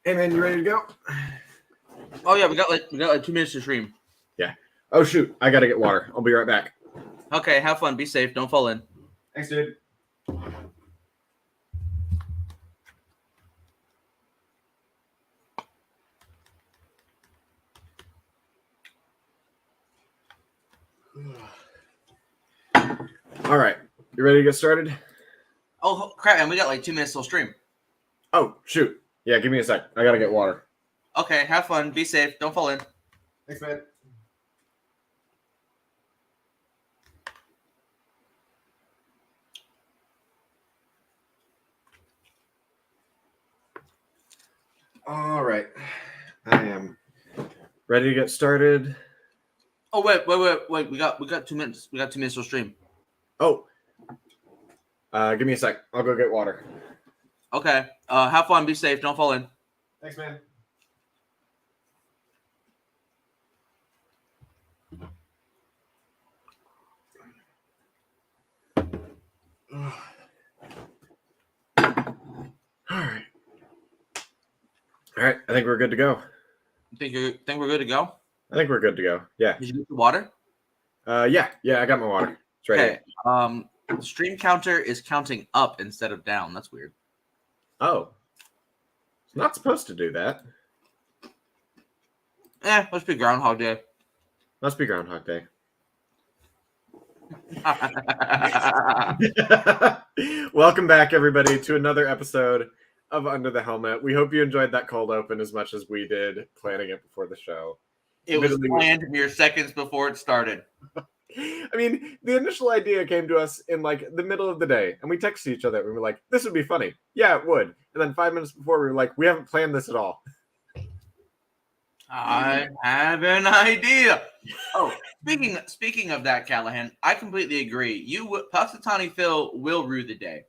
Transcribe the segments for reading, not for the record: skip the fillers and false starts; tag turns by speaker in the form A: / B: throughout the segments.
A: Hey man, you ready to go?
B: Oh yeah, we got like 2 minutes to stream.
A: Yeah. Oh shoot, I gotta get water. I'll be right back.
B: Okay, have fun. Be safe. Don't fall in.
A: Thanks, dude. All right, you ready to get started?
B: Oh crap, man, we got like 2 minutes till stream.
A: Oh shoot. Yeah, give me a sec. I gotta get water.
B: Okay, have fun. Be safe. Don't fall in.
A: Thanks, man. All right, I am ready to get started.
B: Oh wait. We got 2 minutes. We got 2 minutes till stream.
A: Oh, give me a sec. I'll go get water.
B: Okay. Have fun. Be safe. Don't fall in.
A: Thanks, man. All right. I think we're good to go.
B: Think we're good to go?
A: I think we're good to go. Yeah.
B: Did you get the water?
A: Yeah. I got my water. It's right
B: Okay.
A: here.
B: The stream counter is counting up instead of down. That's weird.
A: Oh. It's not supposed to do that.
B: Must be Groundhog Day.
A: Must be Groundhog Day. Welcome back, everybody, to another episode of Under the Helmet. We hope you enjoyed that cold open as much as we did planning it before the show.
B: It was planned mere seconds before it started.
A: I mean, the initial idea came to us in like the middle of the day, and we texted each other. We were like, "This would be funny." Yeah, it would. And then 5 minutes before, we were like, "We haven't planned this at all."
B: I have an idea. Oh, speaking of that, Callahan, I completely agree. Puxatawny Phil will rue the day.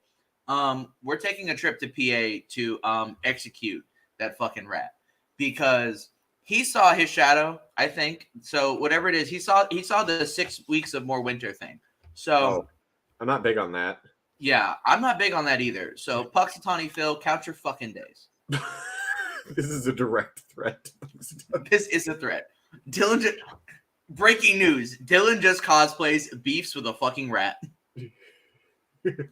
B: We're taking a trip to PA to execute that fucking rat because he saw his shadow. I think so. Whatever it is, he saw the 6 weeks of more winter thing. So
A: I'm not big on that.
B: Yeah, I'm not big on that either. So Puxatawny Phil, count your fucking days.
A: This is a direct threat.
B: This is a threat. Breaking news. Dylan just cosplays beefs with a fucking rat. It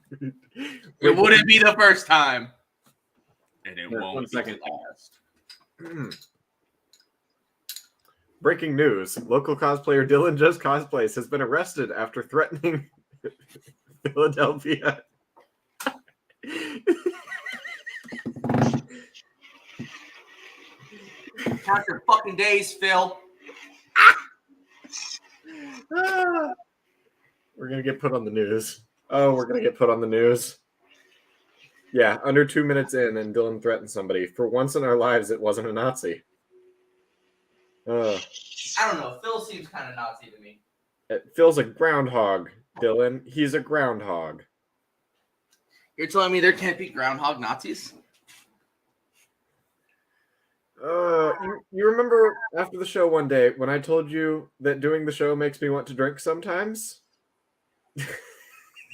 B: wouldn't be the first time. And it won't be the last.
A: Breaking news. Local cosplayer Dylan Just Cosplays has been arrested after threatening Philadelphia.
B: Count your fucking days, Phil.
A: We're going to get put on the news. Oh, we're going to get put on the news. Yeah, under 2 minutes in, and Dylan threatened somebody. For once in our lives, it wasn't a Nazi.
B: I don't know. Phil seems kind of Nazi to me.
A: Phil's a groundhog, Dylan. He's a groundhog.
B: You're telling me there can't be groundhog Nazis?
A: You remember after the show one day when I told you that doing the show makes me want to drink sometimes?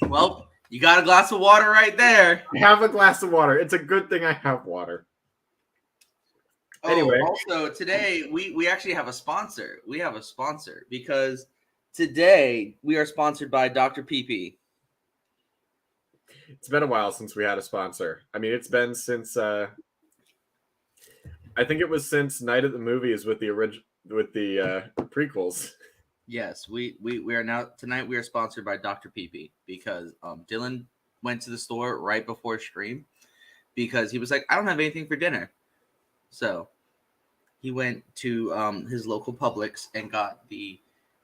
B: Well, you got a glass of water right there.
A: I have a glass of water. It's a good thing I have water. Anyway.
B: Also, today we actually have a sponsor. We have a sponsor because today we are sponsored by Dr. PP.
A: It's been a while since we had a sponsor. I mean, it's been since I think it was since Night at the Movies with the prequels.
B: Yes, we are now tonight. We are sponsored by Dr. PP because Dylan went to the store right before stream because he was like, I don't have anything for dinner, so he went to his local Publix and got the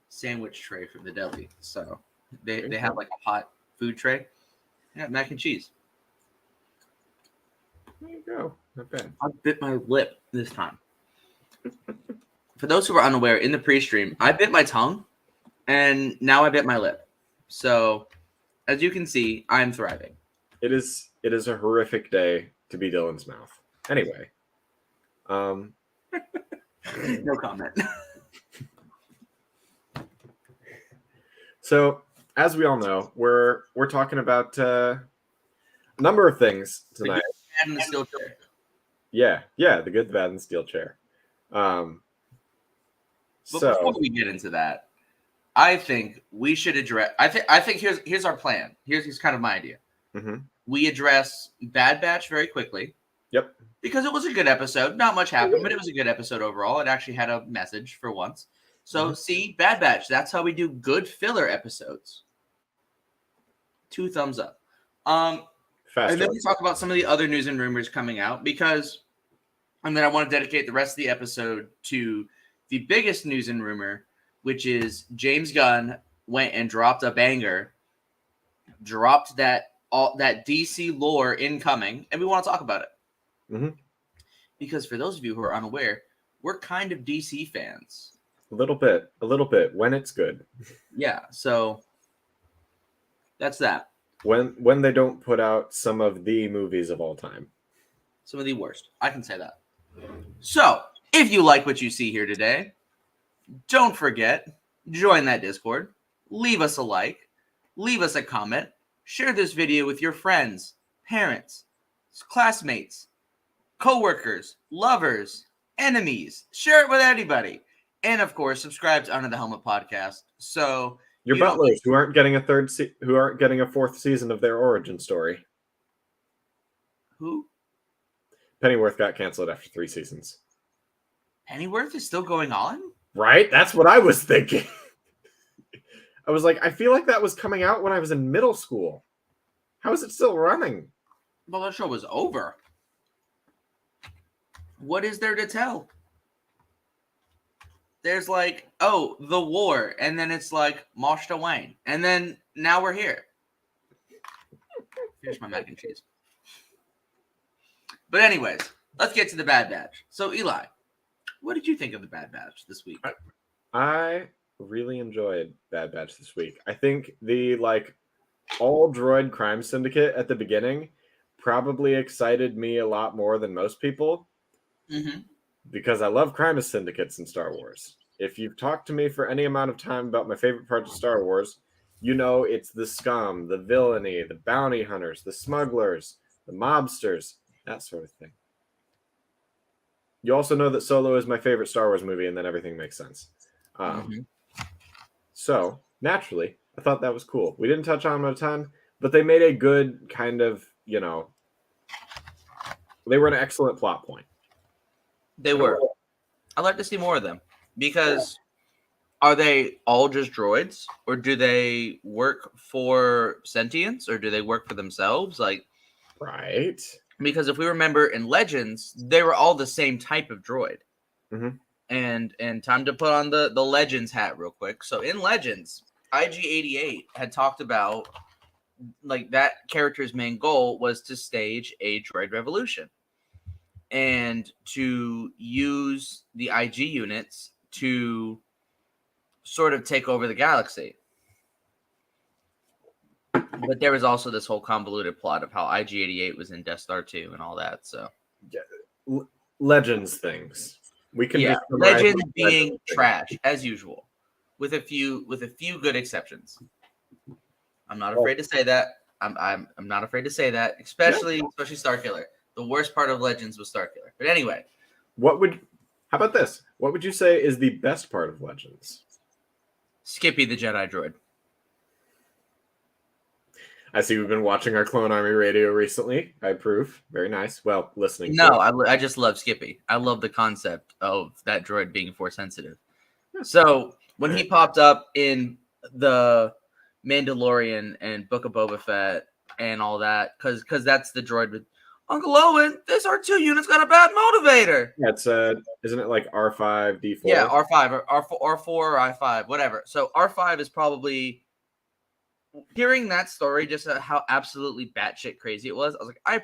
B: sandwich tray from the deli. So they have like a hot food tray. Yeah, mac and cheese.
A: There you go. Not bad.
B: I bit my lip this time. For those who are unaware, in the pre-stream, I bit my tongue, and now I bit my lip. So, as you can see, I'm thriving.
A: It is a horrific day to be Dylan's mouth. Anyway,
B: no comment.
A: So, as we all know, we're talking about a number of things tonight.
B: And the steel chair.
A: Yeah, the good, the bad, and the steel chair.
B: But
A: So
B: before we get into that, I think we should address. I think here's our plan. Here's kind of my idea.
A: mhm.
B: We address Bad Batch very quickly
A: Yep.
B: because it was a good episode. Not much happened, but it was a good episode overall. It actually had a message for once. So see, Bad Batch. That's how we do good filler episodes. 2 thumbs up.
A: Fast.
B: And then we talk about some of the other news and rumors coming out because, and then I want to dedicate the rest of the episode to the biggest news and rumor, which is James Gunn went and dropped a banger, dropped that DC lore incoming, and we want to talk about it.
A: Mhm.
B: Because for those of you who are unaware, we're kind of DC fans.
A: A little bit when it's good.
B: Yeah, so that's that.
A: When they don't put out some of the movies of all time.
B: Some of the worst. I can say that. So, if you like what you see here today, don't forget, join that Discord, leave us a like, leave us a comment, share this video with your friends, parents, classmates, co-workers, lovers, enemies. Share it with anybody. And of course, subscribe to Under the Helmet podcast. So
A: Your
B: you don't-
A: butlers who aren't getting who aren't getting a 4th season of their origin story.
B: Who?
A: Pennyworth got canceled after 3 seasons.
B: Pennyworth is still going on?
A: Right? That's what I was thinking. I was like, I feel like that was coming out when I was in middle school. How is it still running?
B: Well, the show was over. What is there to tell? There's like, oh, the war, and then it's like Mosh to Wayne, and then now we're here. Here's my mac and cheese. But anyways, let's get to the Bad Batch. So Eli, what did you think of the Bad Batch this week?
A: I really enjoyed Bad Batch this week. I think the all droid crime syndicate at the beginning probably excited me a lot more than most people.
B: Mm-hmm.
A: Because I love crime syndicates in Star Wars. If you've talked to me for any amount of time about my favorite parts of Star Wars, you know it's the scum, the villainy, the bounty hunters, the smugglers, the mobsters, that sort of thing. You also know that Solo is my favorite Star Wars movie, and then everything makes sense. So, naturally, I thought that was cool. We didn't touch on it a ton, but they made a good kind of, they were an excellent plot point.
B: They were. I'd like to see more of them because are they all just droids, or do they work for sentience, or do they work for themselves?
A: Right.
B: Because if we remember in Legends, they were all the same type of droid.
A: Mhm.
B: And time to put on the Legends hat real quick. So in Legends, IG-88 had talked about that character's main goal was to stage a droid revolution and to use the IG units to sort of take over the galaxy. But there was also this whole convoluted plot of how IG-88 was in Death Star 2 and all that. So
A: Legends things. We can just
B: Legends being trash as usual, with a few good exceptions. I'm not afraid to say that. I'm not afraid to say that, especially Starkiller. The worst part of Legends was Starkiller. But anyway,
A: how about this? What would you say is the best part of Legends?
B: Skippy the Jedi droid.
A: I see we've been watching our Clone Army radio recently. I approve. Very nice. Well, listening.
B: No, I just love Skippy. I love the concept of that droid being force sensitive. So when he popped up in the Mandalorian and Book of Boba Fett and all that, because that's the droid with Uncle Owen. This R2 unit's got a bad motivator.
A: Yeah, it's isn't it like R5 D4?
B: Yeah, R5 or R4 or I5, whatever. So R5 is probably. Hearing that story, just how absolutely batshit crazy it was, I was like, I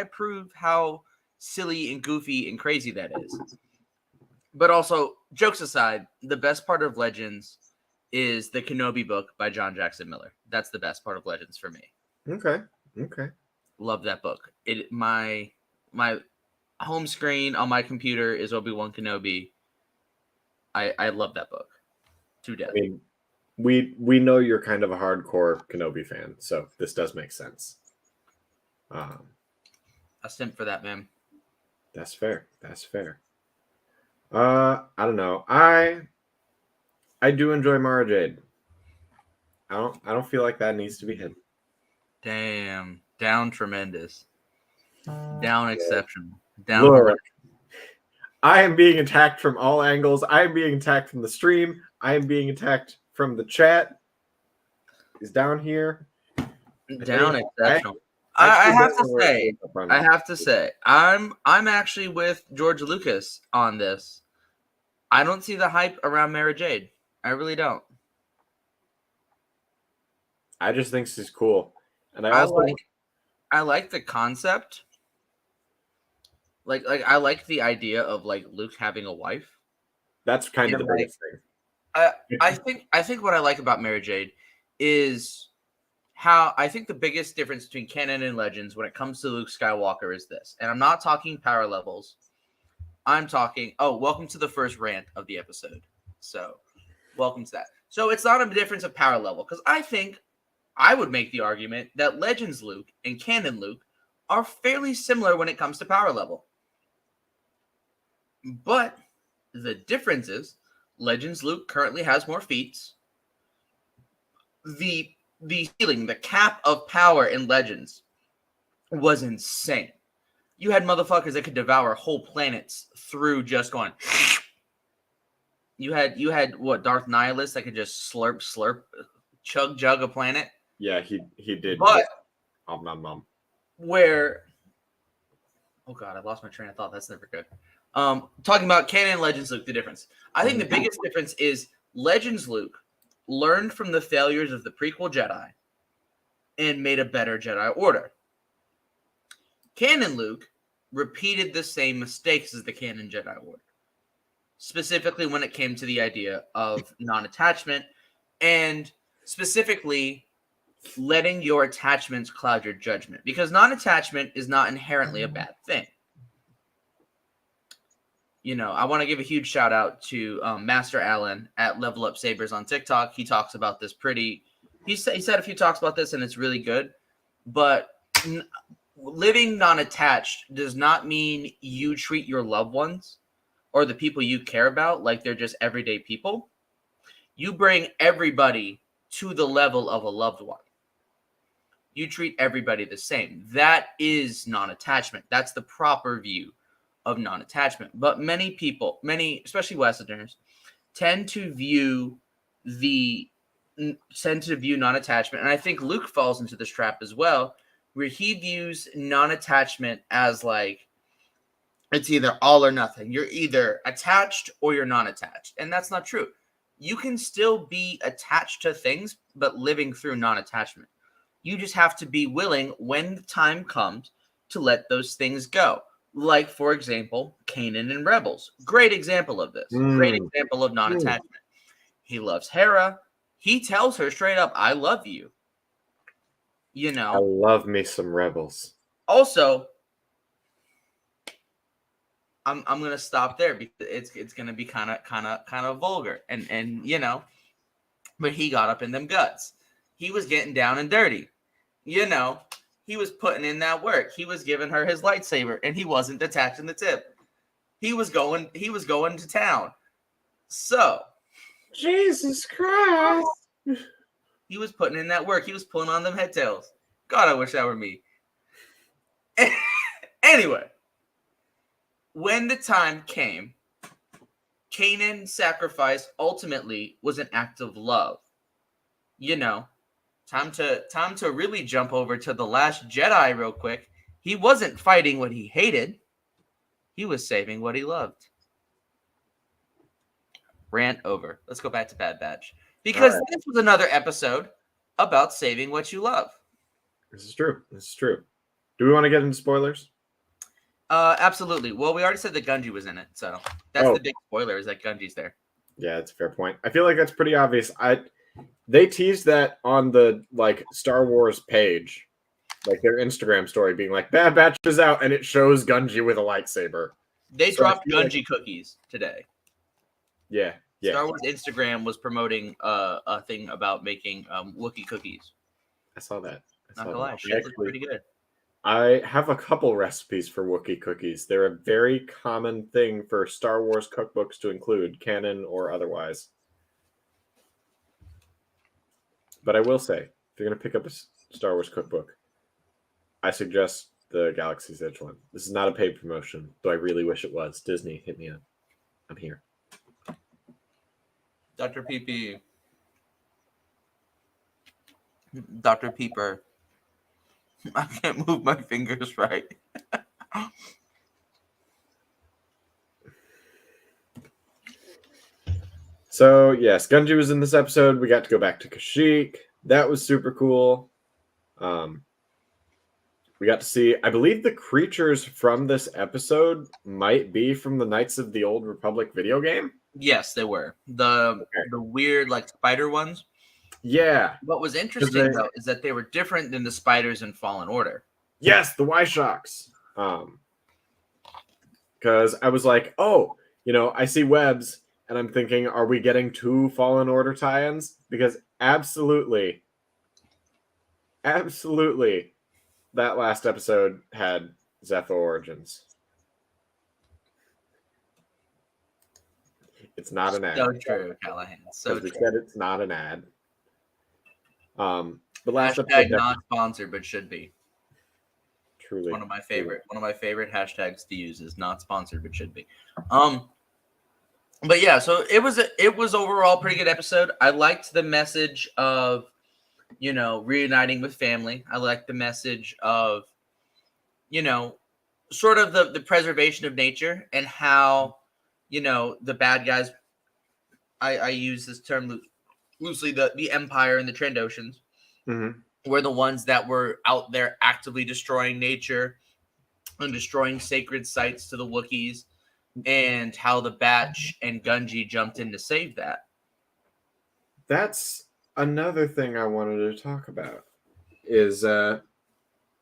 B: approve how silly and goofy and crazy that is. But also, jokes aside, the best part of Legends is the Kenobi book by John Jackson Miller. That's the best part of Legends for me.
A: Okay.
B: Love that book. My home screen on my computer is Obi-Wan Kenobi. I love that book to death.
A: I mean, we know you're kind of a hardcore Kenobi fan, so this does make sense.
B: A simp for that, man.
A: That's fair. That's fair. I don't know. I do enjoy Mara Jade. I don't feel like that needs to be hidden.
B: Damn. Down tremendous. Down exceptional. Down
A: Look,
B: horrendous.
A: I am being attacked from all angles. I am being attacked from the stream. I am being attacked from the chat. He's down here.
B: Down exceptional.
A: I
B: I have
A: don't
B: to
A: know where
B: say,
A: it came from.
B: I have to say, I'm actually with George Lucas on this. I don't see the hype around Mara Jade. I really don't.
A: I just think she's cool, and
B: I like the concept. Like I like the idea of like Luke having a wife.
A: that's kind of
B: And,
A: the
B: like,
A: biggest thing.
B: I think what I like about Mara Jade is how I think the biggest difference between canon and legends when it comes to Luke Skywalker is this. And I'm not talking power levels. I'm talking, welcome to the first rant of the episode. So, welcome to that. So, it's not a difference of power level because I think I would make the argument that Legends Luke and canon Luke are fairly similar when it comes to power level. But the difference is Legends Luke currently has more feats. The ceiling, the cap of power in Legends was insane. You had motherfuckers that could devour whole planets through just going. You had what, Darth Nihilus that could just slurp, chug jug a planet.
A: Yeah, he did.
B: But where, oh god, I lost my train of thought. That's never good. Talking about canon and Legends Luke, the difference. I think the biggest difference is Legends Luke learned from the failures of the prequel Jedi and made a better Jedi Order. Canon Luke repeated the same mistakes as the canon Jedi Order, specifically when it came to the idea of non-attachment and specifically letting your attachments cloud your judgment, because non-attachment is not inherently a bad thing. You know, I want to give a huge shout out to Master Allen at Level Up Sabers on TikTok. He talks about this he said a few talks about this and it's really good, but living non-attached does not mean you treat your loved ones or the people you care about like they're just everyday people. You bring everybody to the level of a loved one. You treat everybody the same. That is non-attachment. That's the proper view of non-attachment. But many people, especially Westerners, tend to view non-attachment, and I think Luke falls into this trap as well, where he views non-attachment as like it's either all or nothing. You're either attached or you're non-attached, and that's not true. You can still be attached to things, but living through non-attachment. You just have to be willing when the time comes to let those things go. Like, for example, Kanan and Rebels. Great example of this. Great example of non-attachment. He loves Hera. He tells her straight up, I love you. You know.
A: I love me some Rebels.
B: Also, I'm gonna stop there because it's gonna be kind of vulgar. And you know, but he got up in them guts. He was getting down and dirty. You know. He was putting in that work. He was giving her his lightsaber, and he wasn't detaching the tip. He was going to town. So,
A: Jesus Christ.
B: He was putting in that work. He was pulling on them head tails. God, I wish that were me. Anyway, when the time came, Kanan's sacrifice ultimately was an act of love. You know, time to really jump over to The Last Jedi real quick. He wasn't fighting what he hated. He was saving what he loved. Rant over. Let's go back to Bad Batch. Because this was another episode about saving what you love.
A: This is true. Do we want to get into spoilers?
B: Absolutely. Well, we already said that Gunji was in it, so that's the big spoiler is that Gunji's there.
A: Yeah, that's a fair point. I feel like that's pretty obvious. They teased that on the Star Wars page, like their Instagram story, being like Bad Batch is out, and it shows Gunji with a lightsaber.
B: They dropped Gunji cookies today.
A: Yeah.
B: Star Wars Instagram was promoting a thing about making Wookiee cookies.
A: I saw that.
B: Not gonna lie, shit looked pretty good.
A: I have a couple recipes for Wookiee cookies. They're a very common thing for Star Wars cookbooks to include, canon or otherwise. But I will say, if you're going to pick up a Star Wars cookbook, I suggest the Galaxy's Edge one. This is not a paid promotion, though I really wish it was. Disney, hit me up. I'm here.
B: Dr. PP. Dr. Peeper. I can't move my fingers right.
A: So, yes, Gunji was in this episode. We got to go back to Kashyyyk. That was super cool. We got to see, I believe the creatures from this episode might be from the Knights of the Old Republic video game.
B: Yes, they were. The weird, like, spider ones.
A: Yeah.
B: What was interesting, though, is that they were different than the spiders in Fallen Order.
A: Yes, the Y-Shocks. Because I was like, oh, I see webs, and I'm thinking, are we getting 2 Fallen Order tie-ins? Because absolutely, that last episode had Zepho origins. It's not an ad.
B: So true, Callahan. So
A: we said it's not an ad. The last
B: hashtag
A: episode
B: not sponsored, but should be.
A: Truly,
B: one of my favorite hashtags to use is not sponsored, but should be. But yeah, so it was overall a pretty good episode. I liked the message of, reuniting with family. I liked the message of, sort of the preservation of nature and how, the bad guys, I use this term loosely, the Empire and the Trandoshans were the ones that were out there actively destroying nature and destroying sacred sites to the Wookiees, and how the Batch and Gunji jumped in to save that.
A: That's another thing I wanted to talk about is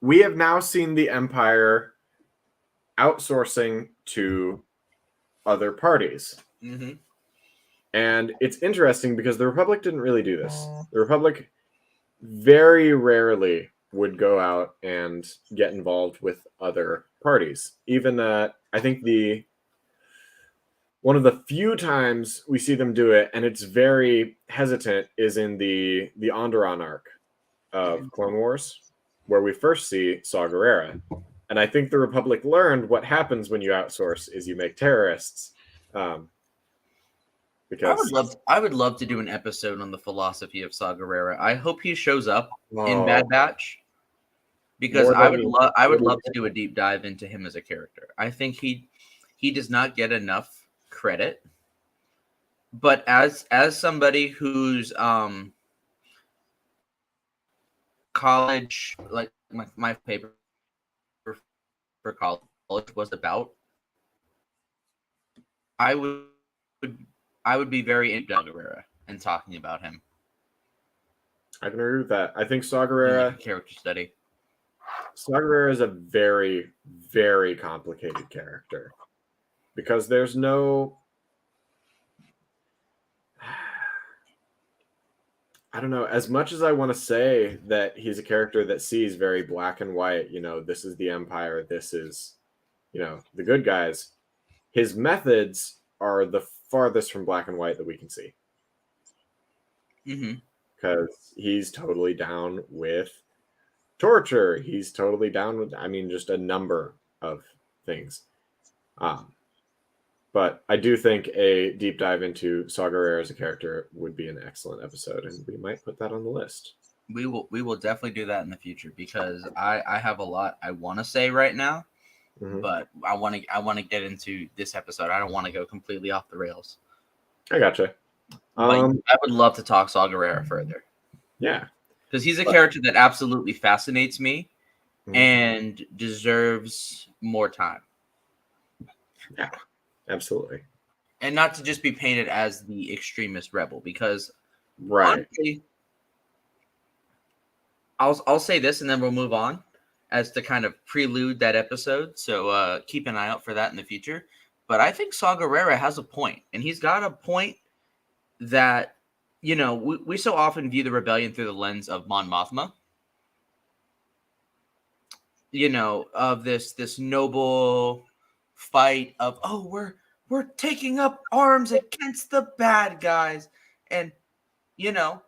A: we have now seen the Empire outsourcing to other parties.
B: Mm-hmm.
A: And it's interesting because the Republic didn't really do this. The Republic very rarely would go out and get involved with other parties. Even I think one of the few times we see them do it, and it's very hesitant, is in the Onderon arc of Clone Wars, where we first see Saw Gerrera. And I think the Republic learned what happens when you outsource is you make terrorists. Because
B: I would love to do an episode on the philosophy of Saw Gerrera. I hope he shows up in Bad Batch, because I would love to do a deep dive into him as a character. I think he does not get enough credit, but as somebody who's college, like my paper for college was about, I would be very into Gerrera and talking about him.
A: I can agree with that. I think Saw Gerrera
B: character study.
A: Saw Gerrera is a very, very complicated character because there's no, I don't know, as much as I want to say that he's a character that sees very black and white, this is the Empire, this is, the good guys, his methods are the farthest from black and white that we can see. Because he's totally down with torture. He's totally down with, just a number of things. But I do think a deep dive into Saw Gerrera as a character would be an excellent episode, and we might put that on the list.
B: We will definitely do that in the future, because I have a lot I want to say right now, but I want to get into this episode. I don't want to go completely off the rails.
A: I gotcha.
B: I would love to talk Saw Gerrera further.
A: Yeah,
B: because he's a character that absolutely fascinates me and deserves more time.
A: Yeah, absolutely.
B: And not to just be painted as the extremist rebel, because
A: honestly,
B: I'll say this and then we'll move on as to kind of prelude that episode. So keep an eye out for that in the future. But I think Saw Gerrera has a point, and he's got a point that, we so often view the rebellion through the lens of Mon Mothma. of this noble fight of, oh, we're taking up arms against the bad guys, and you know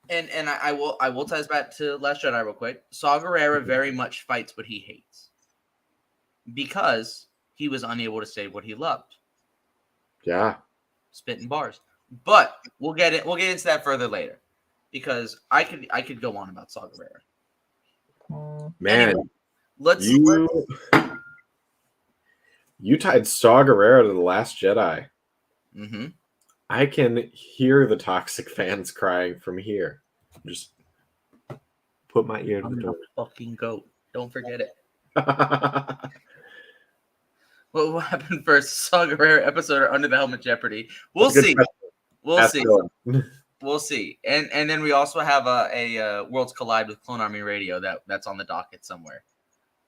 B: and I will tie this back to Last Jedi real quick. Saw Gerrera very much fights what he hates because he was unable to say what he loved.
A: Yeah.
B: Spitting bars. But we'll get into that further later because I could go on about Saw Gerrera.
A: Man,
B: anyway, let's
A: you tied Saw Gerrera to The Last Jedi.
B: Mm-hmm.
A: I can hear the toxic fans crying from here. Just put my ear to the door.
B: Fucking goat. Don't forget it. What will happen first? Saw Gerrera episode or Under the Helmet Jeopardy? We'll see. We'll see. We'll see. And then we also have a Worlds Collide with Clone Army Radio that's on the docket somewhere,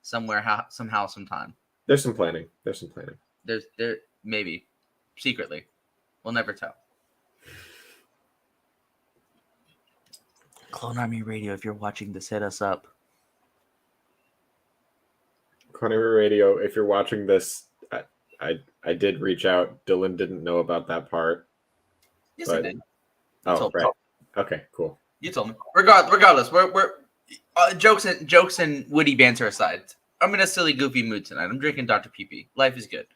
B: somehow, sometime.
A: There's some planning.
B: There maybe secretly. We'll never tell. Clone Army Radio, if you're watching this, hit us up.
A: Clone Army Radio, if you're watching this, I did reach out. Dylan didn't know about that part.
B: Yes, I did.
A: Oh, right. Okay, cool.
B: You told me. Regardless, we're jokes and witty banter aside. I'm in a silly, goofy mood tonight. I'm drinking Dr. PP. Life is good.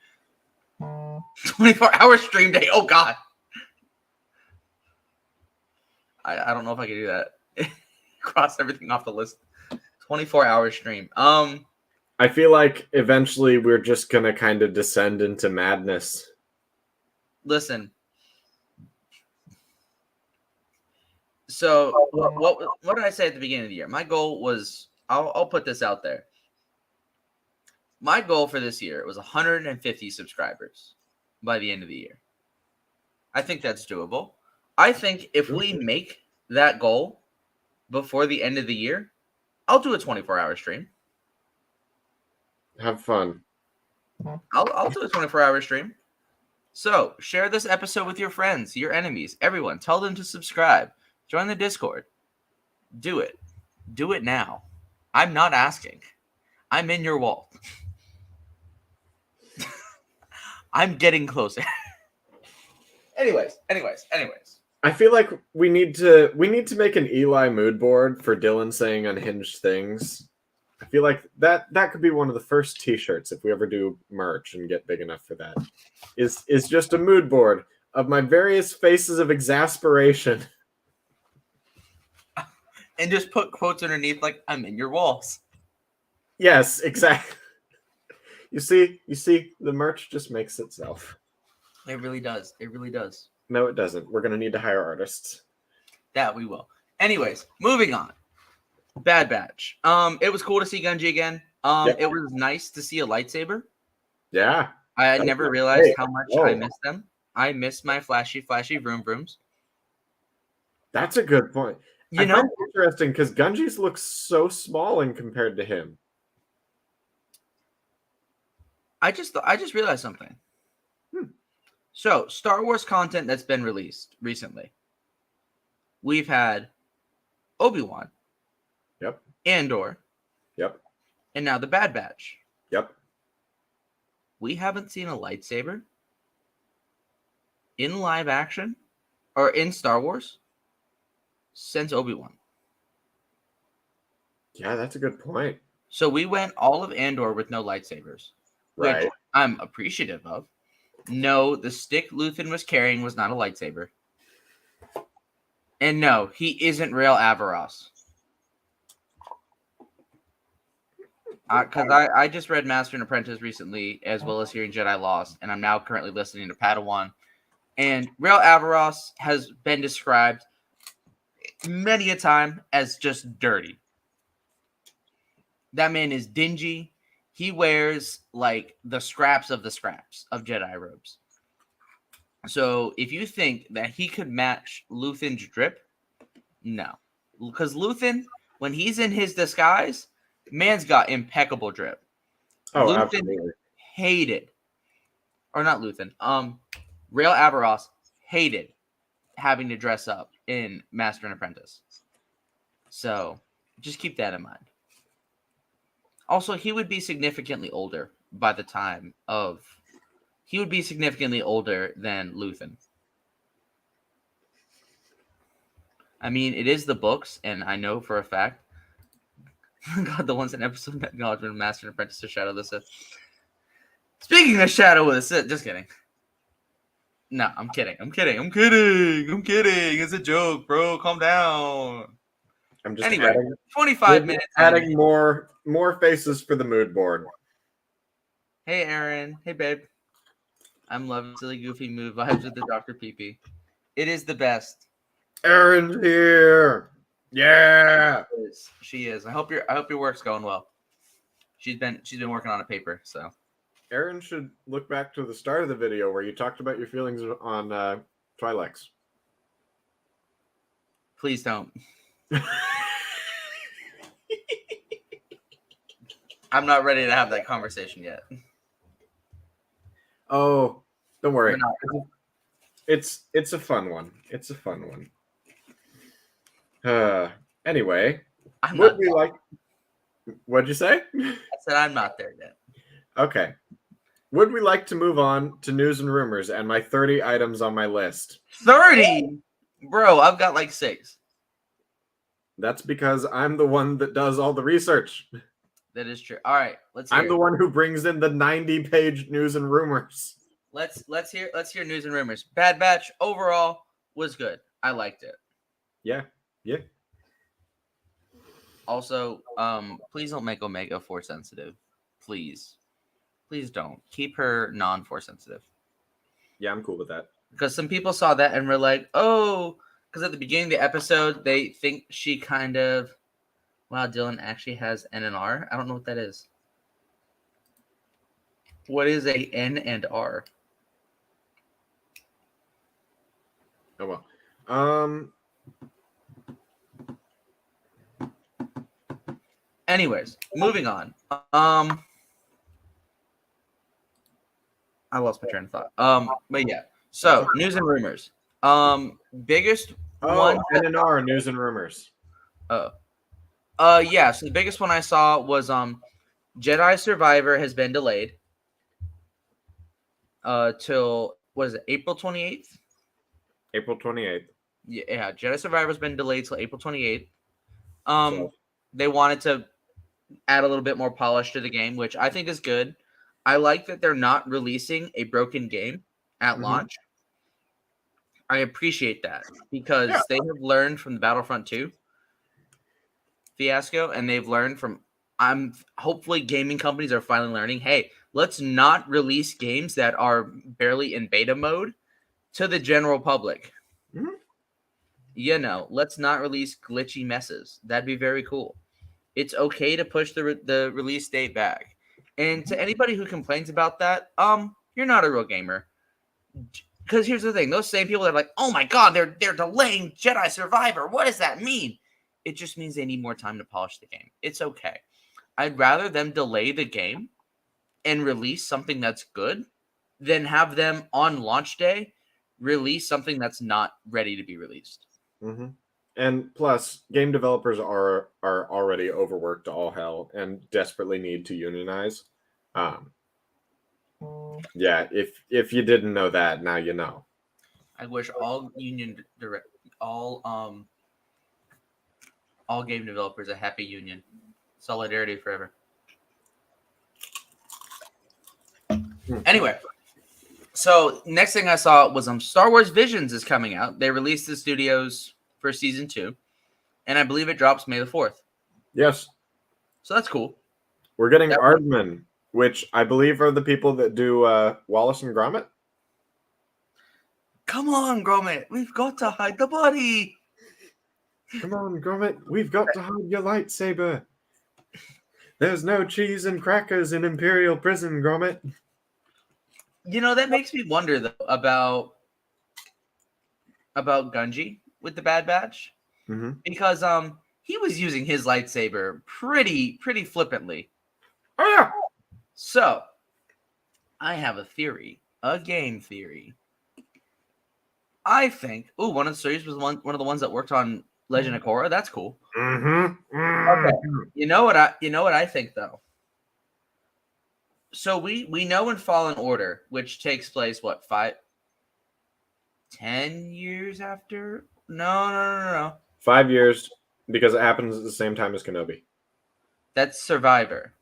B: 24-hour stream day. Oh God. I don't know if I can do that. Cross everything off the list. 24-hour stream.
A: I feel like eventually we're just gonna kind of descend into madness.
B: Listen. So what did I say at the beginning of the year? My goal was, I'll put this out there. My goal for this year was 150 subscribers by the end of the year. I think that's doable. I think if we make that goal before the end of the year, I'll do a 24-hour stream.
A: Have fun.
B: I'll do a 24-hour stream. So share this episode with your friends, your enemies, everyone. Tell them to subscribe. Join the Discord. Do it. Do it now. I'm not asking. I'm in your wall. I'm getting closer. Anyways.
A: I feel like we need to make an Eli mood board for Dylan saying unhinged things. I feel like that could be one of the first t-shirts if we ever do merch and get big enough for that. Is just a mood board of my various faces of exasperation.
B: And just put quotes underneath like, I'm in your walls.
A: Yes, exactly. You see, the merch just makes itself.
B: It really does.
A: No, it doesn't. We're going to need to hire artists.
B: That we will. Anyways, moving on. Bad Batch. It was cool to see Gunji again.
A: Yep.
B: It was nice to see a lightsaber.
A: Yeah.
B: I had never realized how much I missed them. I miss my flashy vroom vrooms.
A: That's a good point. I find it interesting because Gunji's looks so small in compared to him.
B: I just realized something. So, Star Wars content that's been released recently. We've had Obi-Wan.
A: Yep.
B: Andor.
A: Yep.
B: And now the Bad Batch.
A: Yep.
B: We haven't seen a lightsaber in live action or in Star Wars since Obi-Wan.
A: Yeah, that's a good point.
B: So we went all of Andor with no lightsabers,
A: right?
B: Which I'm appreciative of. No, the stick Luthen was carrying was not a lightsaber. And no, he isn't Rael Averross. Because I just read Master and Apprentice recently, as well as hearing Jedi Lost, and I'm now currently listening to Padawan. And Rael Averross has been described many a time as just dirty. That man is dingy. He wears like the scraps of Jedi robes. So if you think that he could match Luthen's drip, no. Because Luthen, when he's in his disguise, man's got impeccable drip.
A: Oh,
B: Luthen
A: absolutely.
B: hated, or not Luthen, Rael Averross hated having to dress up in Master and Apprentice. So just keep that in mind. Also, he would be significantly older by the time of. He would be significantly older than Luthen. I mean, it is the books, and I know for a fact. God, the ones in episode acknowledgement of Master and Apprentice to Shadow of the Sith. Speaking of Shadow of the Sith, just kidding. No, I'm kidding. It's a joke, bro. Calm down.
A: I'm just
B: Anyway,
A: adding,
B: 25 minutes.
A: adding more faces for the mood board.
B: Hey, Aaron. Hey, babe. I'm loving silly, goofy mood vibes with the Dr. PP. It is the best.
A: Aaron's here. Yeah.
B: She is. I hope your work's going well. She's been working on a paper, so.
A: Aaron should look back to the start of the video where you talked about your feelings on Twi'leks.
B: Please don't. I'm not ready to have that conversation yet.
A: Oh, don't worry. It's a fun one. It's a fun one. Anyway, what'd you say?
B: I said I'm not there yet.
A: Okay. Would we like to move on to news and rumors and my 30 items on my list?
B: 30? Bro, I've got like 6.
A: That's because I'm the one that does all the research.
B: That is true. All right, let's hear
A: I'm the one who brings in the 90-page news and rumors.
B: Let's hear news and rumors. Bad Batch overall was good. I liked it.
A: Yeah.
B: Also, please don't make Omega Force sensitive. Please don't. Keep her non-Force sensitive.
A: Yeah, I'm cool with that.
B: Because some people saw that and were like, oh, because at the beginning of the episode, they think she kind of, wow, Dylan actually has N and R. I don't know what that is. What is a N and R?
A: Oh, well.
B: Anyways, moving on. I lost my train of thought. But yeah. So news and rumors. Biggest one.
A: NNR news and rumors.
B: Yeah. So the biggest one I saw was Jedi Survivor has been delayed. Till what is it? April 28th.
A: April 28th.
B: Yeah. Jedi Survivor has been delayed till April 28th. They wanted to add a little bit more polish to the game, which I think is good. I like that they're not releasing a broken game at launch. I appreciate that because they have learned from the Battlefront 2 fiasco, and they've learned from hopefully gaming companies are finally learning, hey, let's not release games that are barely in beta mode to the general public. Let's not release glitchy messes. That'd be very cool. It's okay to push the release date back. And to anybody who complains about that, you're not a real gamer. Because here's the thing. Those same people that are like, oh my God, they're delaying Jedi Survivor. What does that mean? It just means they need more time to polish the game. It's okay. I'd rather them delay the game and release something that's good than have them on launch day release something that's not ready to be released.
A: And plus, game developers are already overworked to all hell and desperately need to unionize. Yeah, if you didn't know that, now you know.
B: I wish all all game developers a happy union. Solidarity forever. Anyway, so next thing I saw was Star Wars Visions is coming out. They released the studios for season 2, and I believe it drops May the 4th.
A: Yes.
B: So that's cool.
A: We're getting Aardman, which I believe are the people that do Wallace and Gromit.
B: Come on, Gromit. We've got to hide the body.
A: Come on, Gromit. We've got to hide your lightsaber. There's no cheese and crackers in Imperial Prison, Gromit.
B: That makes me wonder, though, about Gunji with the Bad Batch. Because he was using his lightsaber pretty flippantly.
A: Oh, yeah.
B: So, I have a theory. A game theory. I think... Ooh, one of the series was one of the ones that worked on Legend of Korra. That's cool. Okay. You know what I think, though? So we know in Fallen Order, which takes place what 10 years after? No.
A: 5 years because it happens at the same time as Kenobi.
B: That's Survivor.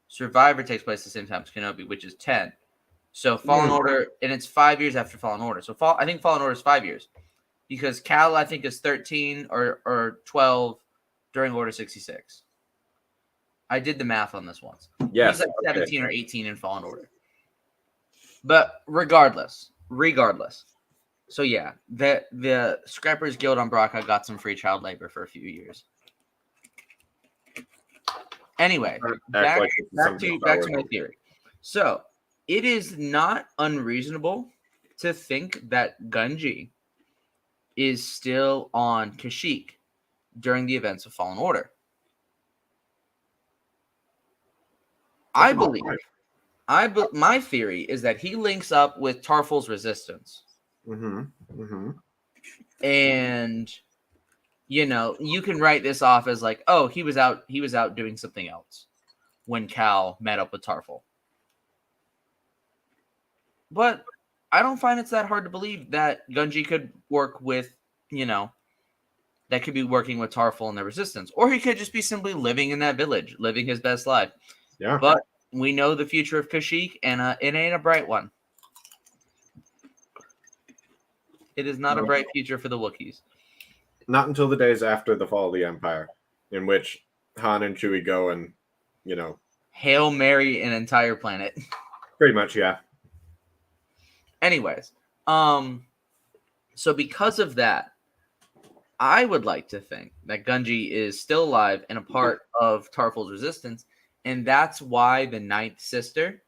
B: Survivor takes place at the same time as Kenobi, which is 10. So Fallen Order, and it's 5 years after Fallen Order. So I think Fallen Order is 5 years because Cal I think is 13 or 12 during Order 66. I did the math on this once.
A: Yes,
B: he's like 17 or 18 in Fallen Order. But regardless. So yeah, the Scrappers Guild on Braca got some free child labor for a few years. Anyway, back to my theory. So it is not unreasonable to think that Gunji is still on Kashyyyk during the events of Fallen Order. My theory is that he links up with Tarful's resistance. And you can write this off as like, oh, he was out doing something else when Cal met up with Tarful. But I don't find it's that hard to believe that Gunji could work with, that could be working with Tarful and the resistance. Or he could just be simply living in that village, living his best life.
A: Yeah.
B: But we know the future of Kashyyyk, and it ain't a bright one. It is not a bright future for the Wookiees.
A: Not until the days after the fall of the Empire, in which Han and Chewie go and,
B: Hail Mary an entire planet.
A: Pretty much, yeah.
B: Anyways, so because of that, I would like to think that Gunji is still alive and a part of Tarful's resistance, and that's why the ninth sister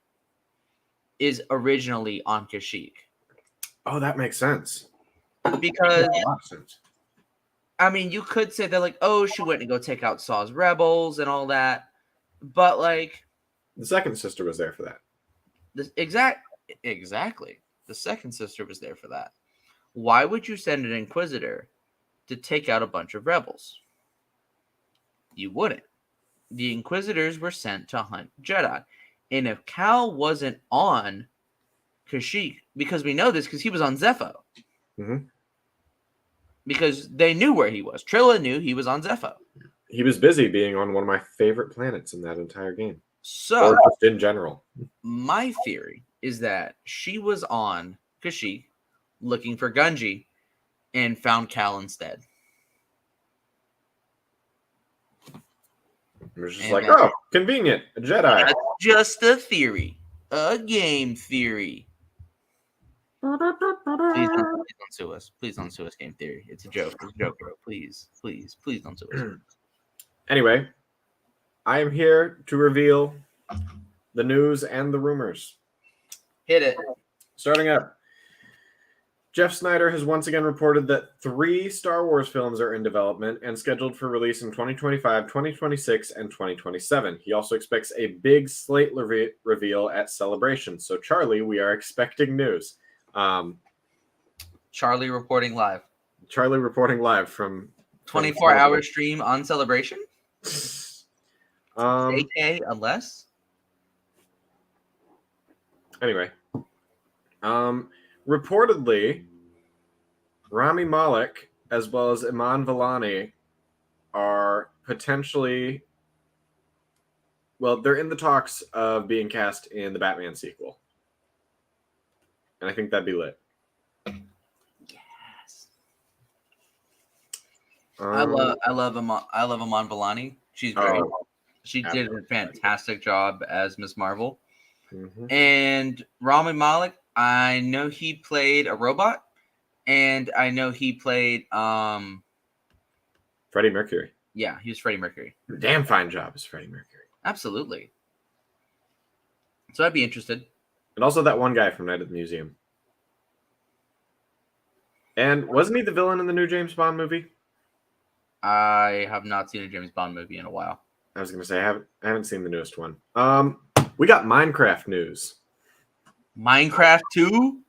B: is originally on Kashyyyk.
A: Oh, that makes sense.
B: Because, I mean, you could say that, like, oh, she went to go take out Saw's rebels and all that, but, like...
A: The second sister was there for that.
B: Exactly. The second sister was there for that. Why would you send an Inquisitor to take out a bunch of rebels? You wouldn't. The Inquisitors were sent to hunt Jedi. And if Cal wasn't on Kashyyyk, because we know this because he was on Zepho.
A: Mm-hmm.
B: Because they knew where he was. Trilla knew he was on Zepho.
A: He was busy being on one of my favorite planets in that entire game.
B: So,
A: or just in general.
B: My theory is that she was on Kashyyyk looking for Gunji and found Cal instead.
A: It was just like, oh, convenient, a Jedi.
B: That's just a theory. A game theory. Please don't sue us. Please don't sue us, game theory. It's a joke. It's a joke, bro. Please don't sue us.
A: Anyway, I am here to reveal the news and the rumors.
B: Hit it.
A: Starting up. Jeff Snyder has once again reported that 3 Star Wars films are in development and scheduled for release in 2025, 2026, and 2027. He also expects a big slate reveal at Celebration. So, Charlie, we are expecting news.
B: Charlie reporting live.
A: Charlie reporting live from
B: 24-hour stream on Celebration? AK, unless?
A: Anyway. Reportedly, Rami Malek as well as Iman Vellani are potentially, well, they're in the talks of being cast in the Batman sequel. And I think that'd be lit.
B: Yes. I love Iman Vellani. She's great. She did a fantastic job as Ms. Marvel. Mm-hmm. And Rami Malek, I know he played a robot, and I know he played
A: Freddie Mercury.
B: Yeah, he was Freddie Mercury.
A: Damn fine job as Freddie Mercury.
B: Absolutely. So I'd be interested.
A: And also that one guy from Night at the Museum. And wasn't he the villain in the new James Bond movie?
B: I have not seen a James Bond movie in a while.
A: I was going to say I haven't seen the newest one. We got Minecraft news.
B: Minecraft 2?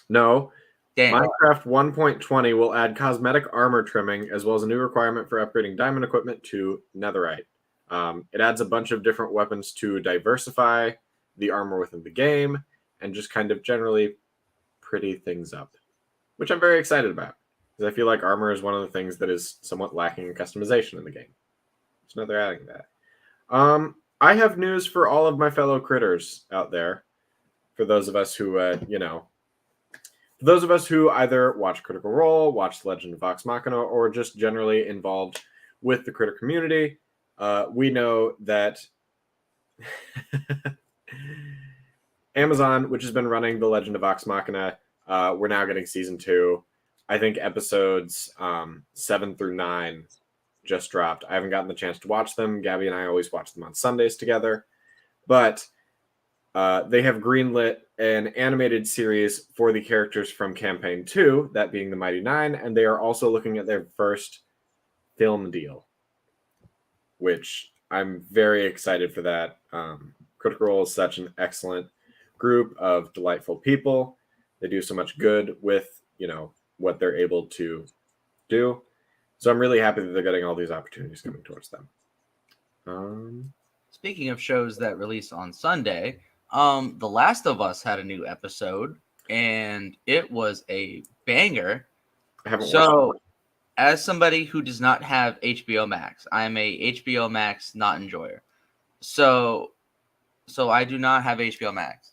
A: No.
B: Damn.
A: Minecraft 1.20 will add cosmetic armor trimming as well as a new requirement for upgrading diamond equipment to netherite. It adds a bunch of different weapons to diversify the armor within the game and just kind of generally pretty things up, which I'm very excited about because I feel like armor is one of the things that is somewhat lacking in customization in the game. So now they're adding that. I have news for all of my fellow critters out there. For those of us who, for those of us who either watch Critical Role, watch The Legend of Vox Machina, or just generally involved with the critter community, we know that Amazon, which has been running The Legend of Vox Machina, we're now getting season 2. I think episodes 7 through 9 just dropped. I haven't gotten the chance to watch them. Gabby and I always watch them on Sundays together. But they have greenlit an animated series for the characters from Campaign 2, that being the Mighty Nine, and they are also looking at their first film deal, which I'm very excited for that. Critical Role is such an excellent group of delightful people. They do so much good with, what they're able to do. So I'm really happy that they're getting all these opportunities coming towards them.
C: Speaking of shows that release on Sunday, The Last of Us had a new episode, and it was a banger.
A: I haven't watched it.
C: As somebody who does not have HBO Max, I am a HBO Max not enjoyer. So I do not have HBO Max.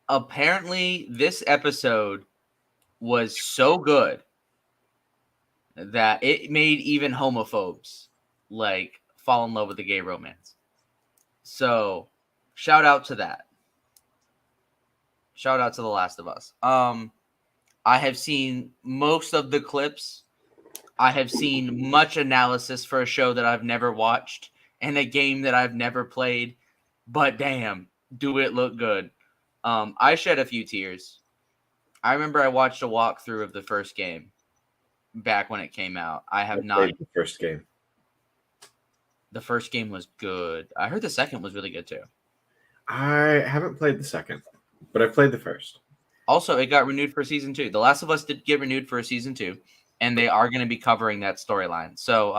C: Apparently, this episode was so good that it made even homophobes fall in love with the gay romance. So shout out to that. Shout out to The Last of Us. I have seen most of the clips. I have seen much analysis for a show that I've never watched and a game that I've never played. But damn, do it look good. I shed a few tears. I remember I watched a walkthrough of the first game back when it came out. I have not
A: played the first game.
C: The first game was good. I heard the second was really good too.
A: I haven't played the second, but I played the first.
C: Also, it got renewed for season 2. The Last of Us did get renewed for season 2, and they are going to be covering that storyline. So,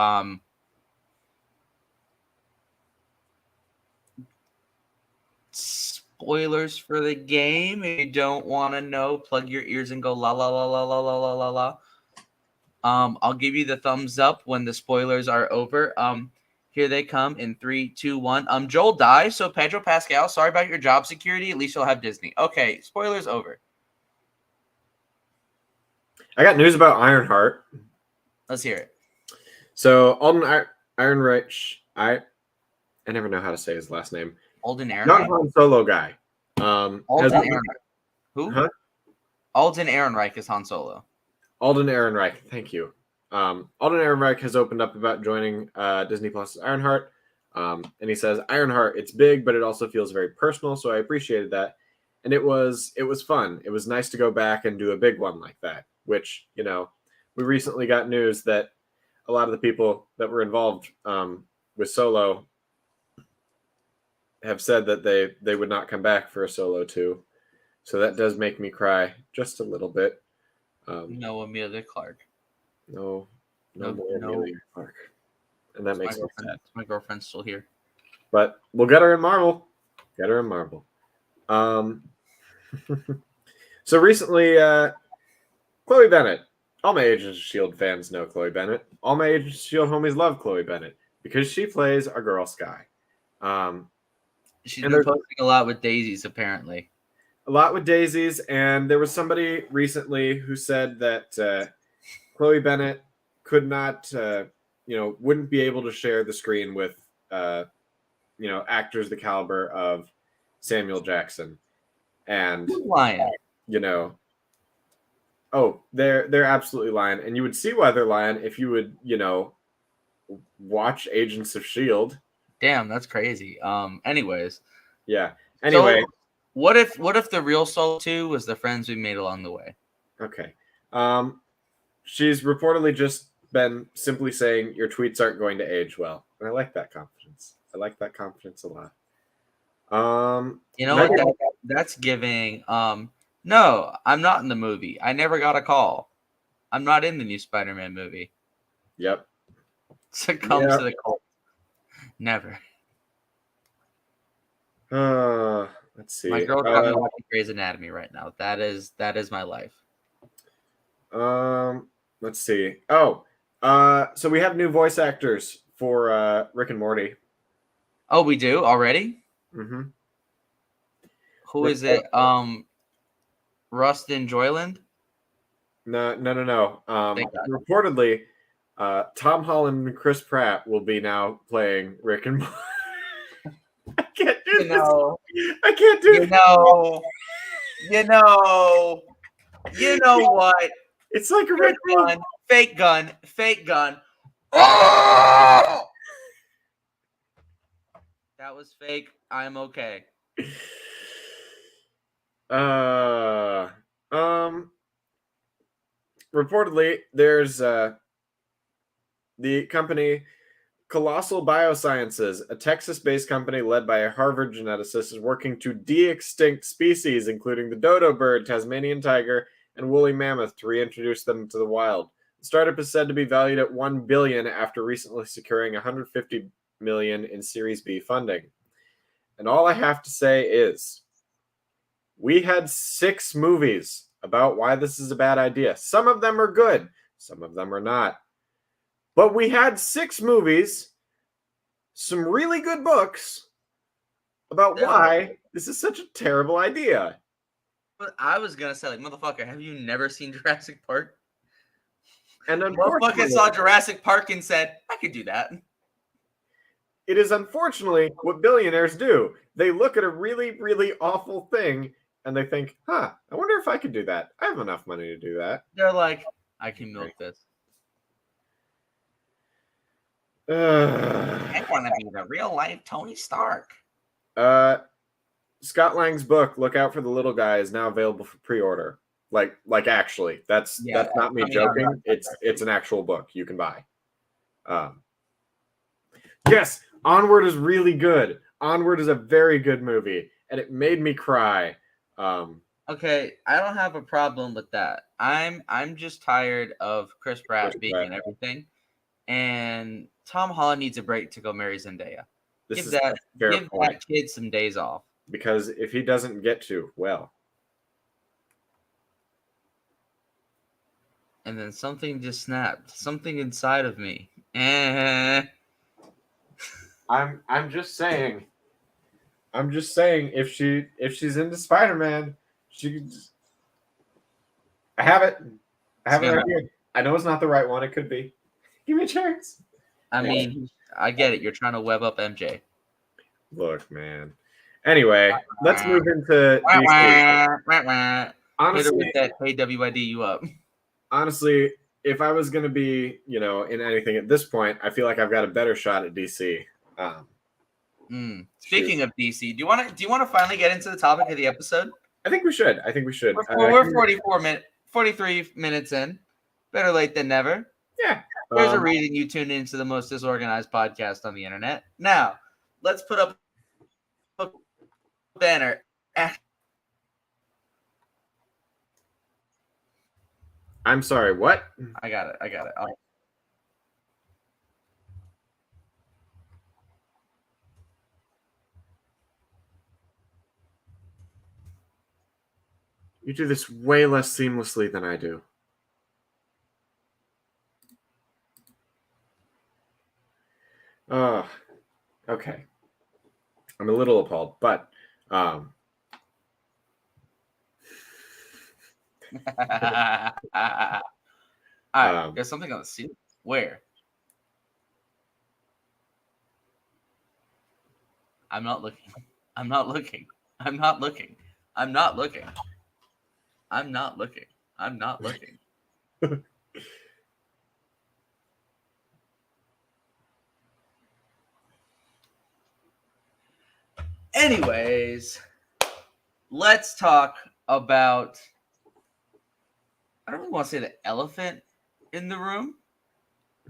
C: spoilers for the game. If you don't want to know, plug your ears and go la la la la la la la la la. I'll give you the thumbs up when the spoilers are over. Here they come in 3, 2, 1. Joel dies, so Pedro Pascal, sorry about your job security. At least you'll have Disney. Okay, spoilers over.
A: I got news about Ironheart.
C: Let's hear it.
A: So Alden Ehrenreich, I never know how to say his last name.
C: Alden Ehrenreich?
A: Not Han Solo guy.
C: Alden Ehrenreich. Who?
A: Huh?
C: Alden Ehrenreich is Han Solo.
A: Alden Ehrenreich, thank you. Alden Ehrenreich has opened up about joining Disney Plus's Ironheart. And he says, Ironheart, it's big, but it also feels very personal, so I appreciated that. And it was fun. It was nice to go back and do a big one like that, which, we recently got news that a lot of the people that were involved with Solo have said that they would not come back for a Solo 2. So that does make me cry just a little bit.
C: No Amelia Clark.
A: No more Amelia Clark. And that makes me sad.
C: My girlfriend's still here.
A: But we'll get her in Marvel. So recently, Chloe Bennett. All my Agents of S.H.I.E.L.D. fans know Chloe Bennett. All my Agents of S.H.I.E.L.D. homies love Chloe Bennett because she plays our girl Skye.
C: She's been posting a lot with daisies, apparently.
A: A lot with daisies, and there was somebody recently who said that Chloe Bennett could not, wouldn't be able to share the screen with, actors the caliber of Samuel Jackson. And,
C: lying.
A: They're absolutely lying. And you would see why they're lying if you would, watch Agents of S.H.I.E.L.D.
C: Damn, that's crazy. Anyways.
A: Yeah. Anyway.
C: So what if the real Solo 2 was the friends we made along the way?
A: Okay. She's reportedly just been simply saying your tweets aren't going to age well. And I like that confidence. I like that confidence a lot.
C: What? That's giving. No, I'm not in the movie. I never got a call. I'm not in the new Spider-Man movie.
A: Yep.
C: Succumb to the cult. Never.
A: Let's see.
C: My girl got me watching Grey's Anatomy right now. That is my life.
A: Let's see. Oh, so we have new voice actors for Rick and Morty.
C: Oh, we do already?
A: Mm-hmm.
C: Who is it? Rustin Joyland?
A: No.
C: Thank God.
A: Reportedly, Tom Holland and Chris Pratt will be now playing Rick and Morty. I can't do this. I can't do this.
C: You know what?
A: It's like a red gun.
C: Fake gun. Oh! That was fake. I'm okay.
A: Reportedly, there's the company Colossal Biosciences, a Texas-based company led by a Harvard geneticist, is working to de-extinct species, including the dodo bird, Tasmanian tiger, and woolly mammoth, to reintroduce them to the wild. The startup is said to be valued at $1 billion after recently securing $150 million in Series B funding. And all I have to say is, we had 6 movies about why this is a bad idea. Some of them are good, some of them are not. But we had 6 movies, some really good books about why this is such a terrible idea.
C: But I was gonna say, like, motherfucker, have you never seen Jurassic Park?
A: And
C: Motherfucker saw Jurassic Park and said, I could do that.
A: It is unfortunately what billionaires do. They look at a really, really awful thing and they think, I wonder if I could do that. I have enough money to do that.
C: They're like, I can milk this. I want to be the real life Tony Stark.
A: Scott Lang's book, Look Out for the Little Guy, is now available for pre-order. Like actually, that's not me joking. It's an actual book you can buy. Yes, Onward is really good. Onward is a very good movie, and it made me cry.
C: Okay, I don't have a problem with that. I'm just tired of Chris Pratt being in everything, and Tom Holland needs a break to go marry Zendaya. Give that kid some days off.
A: Because if he doesn't get to, well.
C: And then something just snapped. Something inside of me.
A: I'm just saying. If she's into Spider-Man, she could just... I have an idea. I know it's not the right one. It could be. Give me a chance.
C: I mean, I get it. You're trying to web up MJ.
A: Look, man. Anyway, let's move into DC. Honestly,
C: with that WID you up.
A: Honestly, if I was going to be, in anything at this point, I feel like I've got a better shot at DC.
C: Speaking of DC, do you want to finally get into the topic of the episode?
A: I think we should.
C: We're 43 minutes in. Better late than never.
A: Yeah.
C: There's a reason you tune into the most disorganized podcast on the internet. Now, let's put up a banner.
A: I'm sorry, what?
C: I got it.
A: You do this way less seamlessly than I do. Okay. I'm a little appalled, but
C: all right, there's something on the ceiling. Where? I'm not looking. Anyways, let's talk about... I don't really want to say the elephant in the room,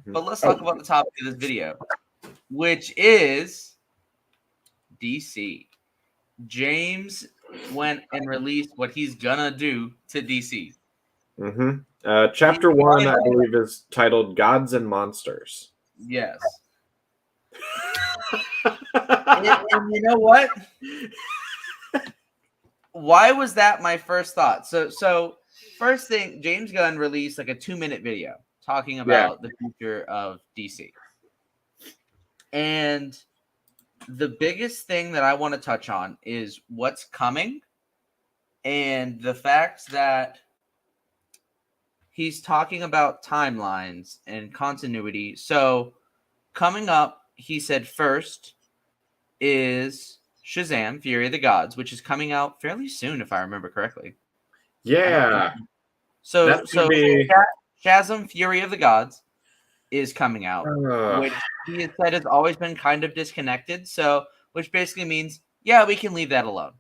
C: but let's talk about the topic of this video, which is DC. James went and released what he's gonna do to DC.
A: Chapter 1, I believe, is titled Gods and Monsters.
C: Yes. And you know what? Why was that my first thought? So first thing, James Gunn released like a 2-minute video talking about the future of DC. And the biggest thing that I want to touch on is what's coming and the fact that he's talking about timelines and continuity. So coming up, he said first is Shazam, Fury of the Gods, which is coming out fairly soon, if I remember correctly.
A: Yeah.
C: So
A: That's gonna be...
C: Shazam, Fury of the Gods is coming out, which he has said has always been kind of disconnected. So, which basically means, yeah, we can leave that alone.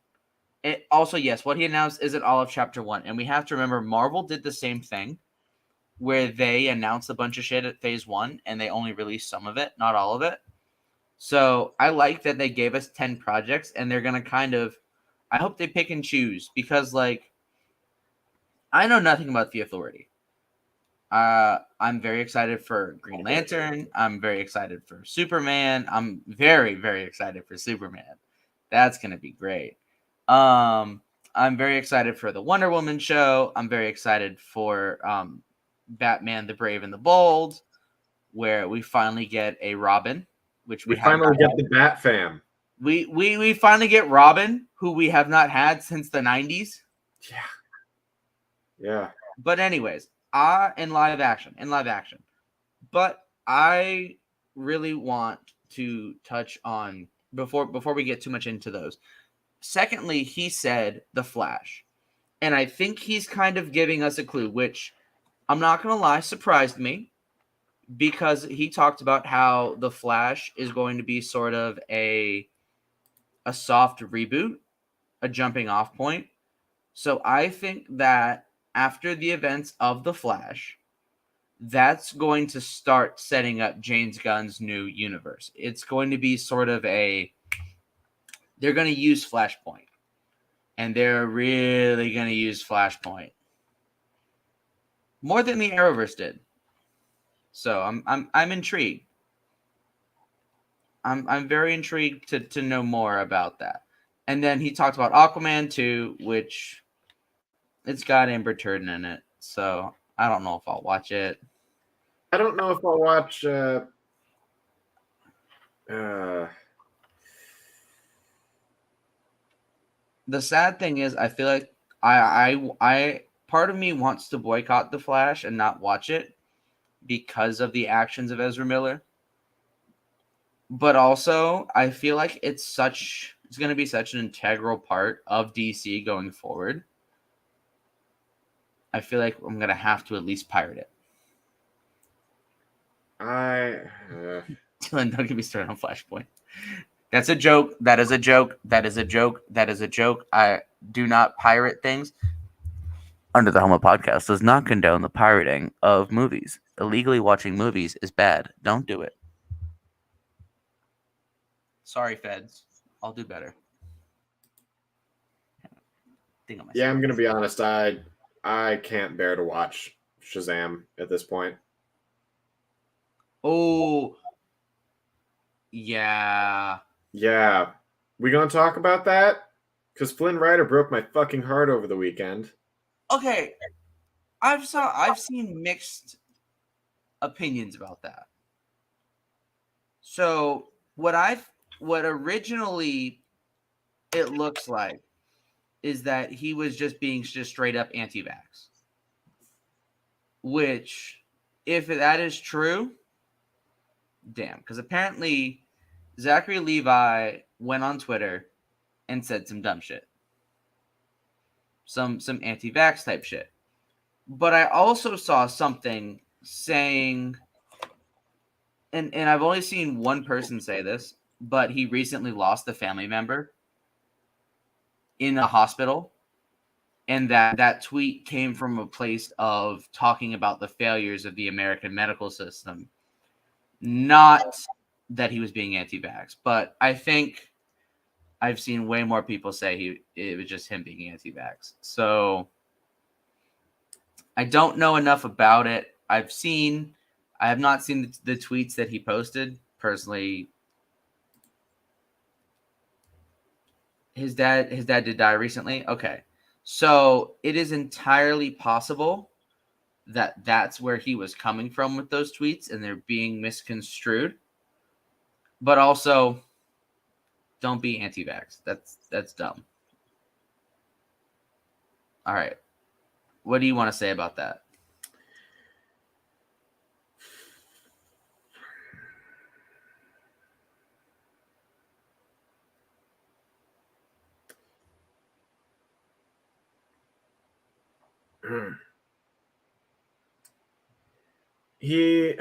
C: It also, yes, what he announced isn't all of Chapter 1. And we have to remember, Marvel did the same thing, where they announced a bunch of shit at Phase 1, and they only released some of it, not all of it. So I like that they gave us 10 projects, and they're going to kind of, I hope they pick and choose, because, like, I know nothing about the Authority. I'm very excited for Green Lantern. I'm very excited for Superman. I'm very, very excited for Superman. That's going to be great. I'm very excited for the Wonder Woman show. I'm very excited for Batman the Brave and the Bold, where we finally get a Robin, which
A: we finally get the Bat Fam.
C: We finally get Robin, who we have not had since the 90s.
A: Yeah.
C: But anyways, in live action. But I really want to touch on before we get too much into those. Secondly, he said The Flash. And I think he's kind of giving us a clue, which I'm not going to lie, surprised me, because he talked about how The Flash is going to be sort of a soft reboot, a jumping off point. So I think that after the events of The Flash, that's going to start setting up James Gunn's new universe. It's going to be sort of they're going to use Flashpoint. And they're really going to use Flashpoint more than the Arrowverse did. So I'm intrigued. I'm very intrigued to know more about that. And then he talked about Aquaman 2, which it's got Amber Turden in it. So I don't know if I'll watch it.
A: I don't know if I'll watch
C: The sad thing is, I feel like I part of me wants to boycott The Flash and not watch it because of the actions of Ezra Miller. But also, I feel like it's going to be such an integral part of DC going forward. I feel like I'm going to have to at least pirate it. Dylan, don't get me started on Flashpoint. That's a joke. That is a joke. That is a joke. That is a joke. I do not pirate things. Under the Helmet Podcast does not condone the pirating of movies. Illegally watching movies is bad. Don't do it. Sorry, feds. I'll do better.
A: Yeah, I'm gonna be honest. I can't bear to watch Shazam at this point.
C: Oh, yeah.
A: Yeah. We gonna talk about that? Because Flynn Rider broke my fucking heart over the weekend.
C: Okay. I've seen mixed opinions about that. So what originally it looks like is that he was just being just straight up anti-vax. Which, if that is true, damn. Because apparently Zachary Levi went on Twitter and said some dumb shit. Some anti-vax type shit. But I also saw something saying, and I've only seen one person say this, but he recently lost a family member in a hospital. And that tweet came from a place of talking about the failures of the American medical system. Not that he was being anti-vax, but I think I've seen way more people say it was just him being anti-vax. So I don't know enough about it. I have not seen the tweets that he posted. Personally, His dad did die recently. Okay, so it is entirely possible that that's where he was coming from with those tweets, and they're being misconstrued. But also, don't be anti-vax. That's dumb. All right, what do you want to say about that?
A: He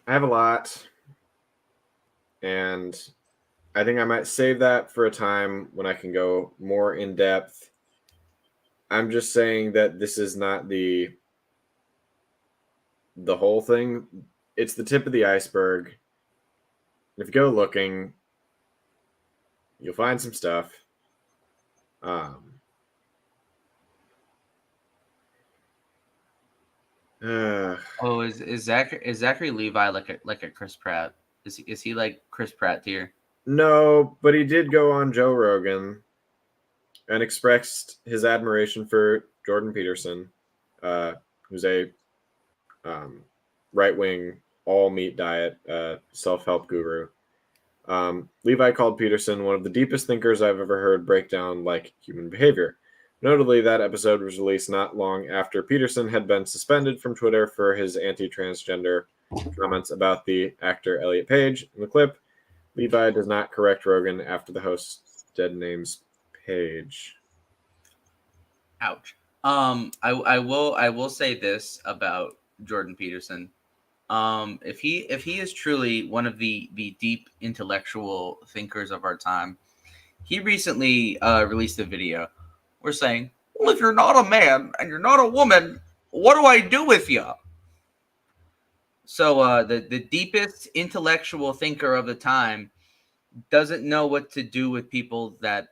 A: I have a lot, and I think I might save that for a time when I can go more in depth. I'm just saying that this is not the whole thing. It's the tip of the iceberg. If you go looking, you'll find some stuff.
C: Oh, is Zachary Levi like a Chris Pratt? Is he like Chris Pratt tier?
A: No, but he did go on Joe Rogan and expressed his admiration for Jordan Peterson, who's a right-wing all-meat diet self-help guru. Levi called Peterson one of the deepest thinkers I've ever heard break down like human behavior. Notably, that episode was released not long after Peterson had been suspended from Twitter for his anti-transgender comments about the actor Elliot Page. In the clip, Levi does not correct Rogan after the host's dead name's Page.
C: Ouch. I will say this about Jordan Peterson. If he is truly one of the deep intellectual thinkers of our time, he recently released a video. We're saying, well, if you're not a man and you're not a woman, what do I do with you? So the deepest intellectual thinker of the time doesn't know what to do with people that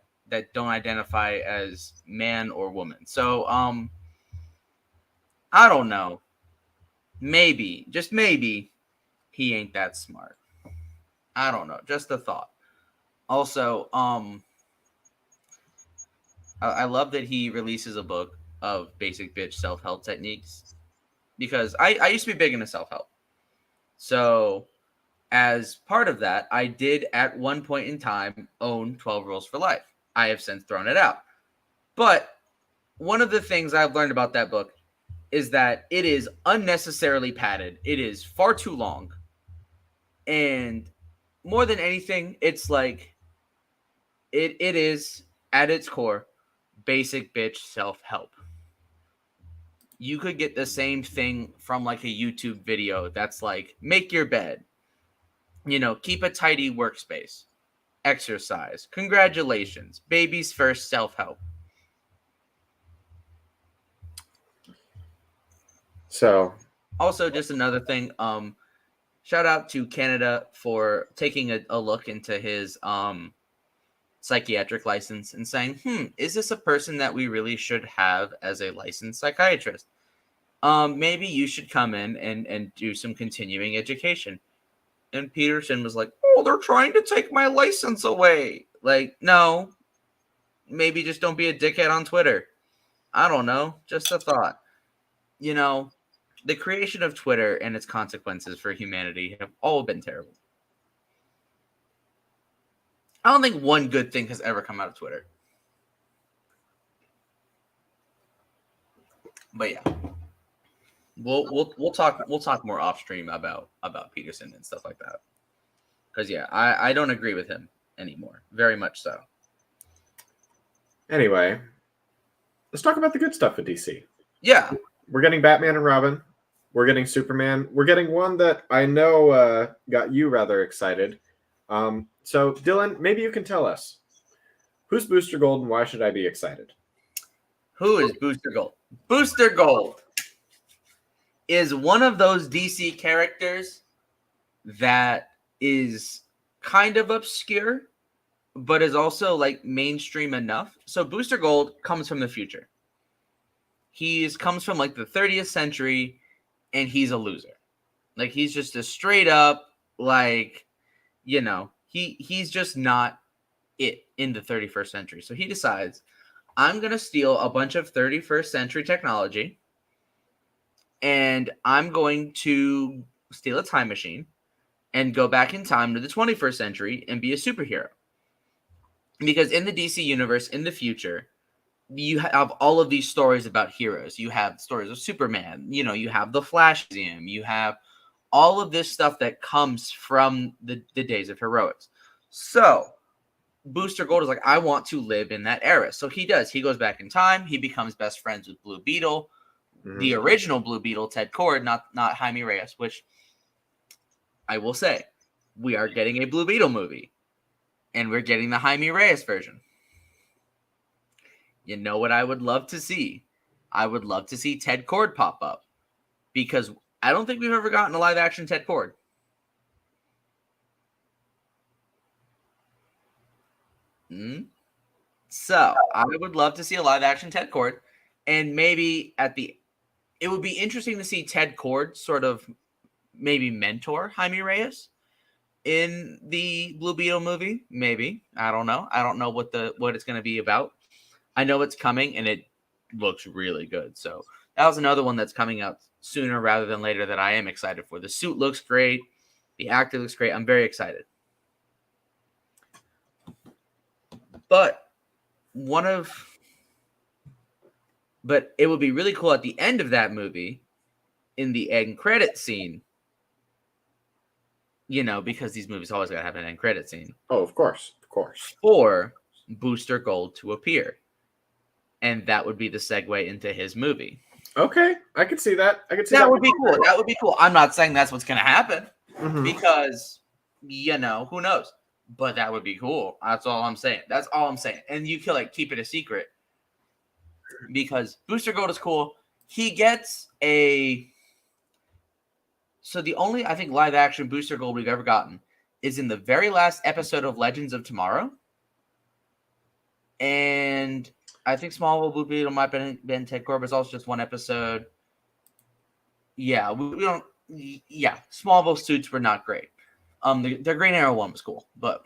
C: don't identify as man or woman. So I don't know. Maybe, just maybe, he ain't that smart. I don't know. Just a thought. Also, I love that he releases a book of basic bitch self-help techniques, because I used to be big into self-help. So as part of that, I did at one point in time own 12 Rules for Life. I have since thrown it out. But one of the things I've learned about that book is that it is unnecessarily padded. It is far too long. And more than anything, it's like it is at its core basic bitch self-help. You could get the same thing from like a YouTube video that's like, make your bed, keep a tidy workspace, exercise, congratulations, baby's first self-help.
A: So
C: also, just another thing, shout out to Canada for taking a look into his psychiatric license and saying, is this a person that we really should have as a licensed psychiatrist? Maybe you should come in and do some continuing education. And Peterson was like, oh, they're trying to take my license away. Like, no, maybe just don't be a dickhead on Twitter. I don't know. Just a thought. The creation of Twitter and its consequences for humanity have all been terrible. I don't think one good thing has ever come out of Twitter. But yeah, we'll talk more off stream about Peterson and stuff like that. Because yeah, I don't agree with him anymore. Very much so.
A: Anyway, let's talk about the good stuff at DC.
C: Yeah,
A: we're getting Batman and Robin. We're getting Superman. We're getting one that I know got you rather excited. So, Dylan, maybe you can tell us, who's Booster Gold and why should I be excited?
C: Who is Booster Gold? Booster Gold is one of those DC characters that is kind of obscure, but is also like mainstream enough. So Booster Gold comes from the future. comes from like the 30th century, and he's a loser. Like he's just a straight up like, he's just not it in the 31st century. So he decides, I'm gonna steal a bunch of 31st century technology, and I'm going to steal a time machine and go back in time to the 21st century and be a superhero. Because in the DC universe, in the future, you have all of these stories about heroes. You have stories of Superman. You have the Flash Museum. You have all of this stuff that comes from the days of heroics. So Booster Gold is like, I want to live in that era. So he does. He goes back in time. He becomes best friends with Blue Beetle, the original Blue Beetle, Ted Kord, not Jaime Reyes, which I will say, we are getting a Blue Beetle movie, and we're getting the Jaime Reyes version. You know what I would love to see? I would love to see Ted Kord pop up, because I don't think we've ever gotten a live-action Ted Kord. So I would love to see a live-action Ted Kord, and maybe it would be interesting to see Ted Kord sort of maybe mentor Jaime Reyes in the Blue Beetle movie. Maybe. I don't know. I don't know what it's going to be about. I know it's coming, and it looks really good. So that was another one that's coming out sooner rather than later that I am excited for. The suit looks great. The actor looks great. I'm very excited. But it would be really cool at the end of that movie, in the end credit scene, because these movies always gotta have an end credit scene.
A: Oh, of course.
C: For Booster Gold to appear. And that would be the segue into his movie.
A: Okay, I could see that.
C: That would be cool. That would be cool. I'm not saying that's what's going to happen, because, who knows? But that would be cool. That's all I'm saying. And you can keep it a secret, because Booster Gold is cool. He gets so the only, I think, live action Booster Gold we've ever gotten is in the very last episode of Legends of Tomorrow. And I think Smallville Blue Beetle might have been Ted Kord, but it's also just one episode. Yeah, we don't. Yeah, Smallville suits were not great. The Green Arrow one was cool, but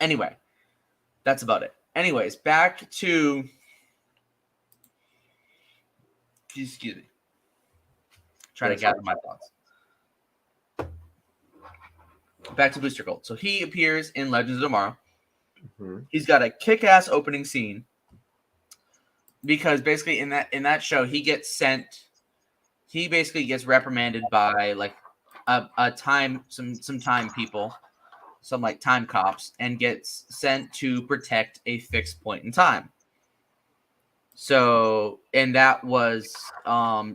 C: anyway, that's about it. Anyways, back to. Excuse me. Trying to gather my thoughts. Back to Booster Gold. So he appears in Legends of Tomorrow. He's got a kick-ass opening scene, because basically in that show he basically gets reprimanded by some time people, some time cops, and gets sent to protect a fixed point in time. So, and that was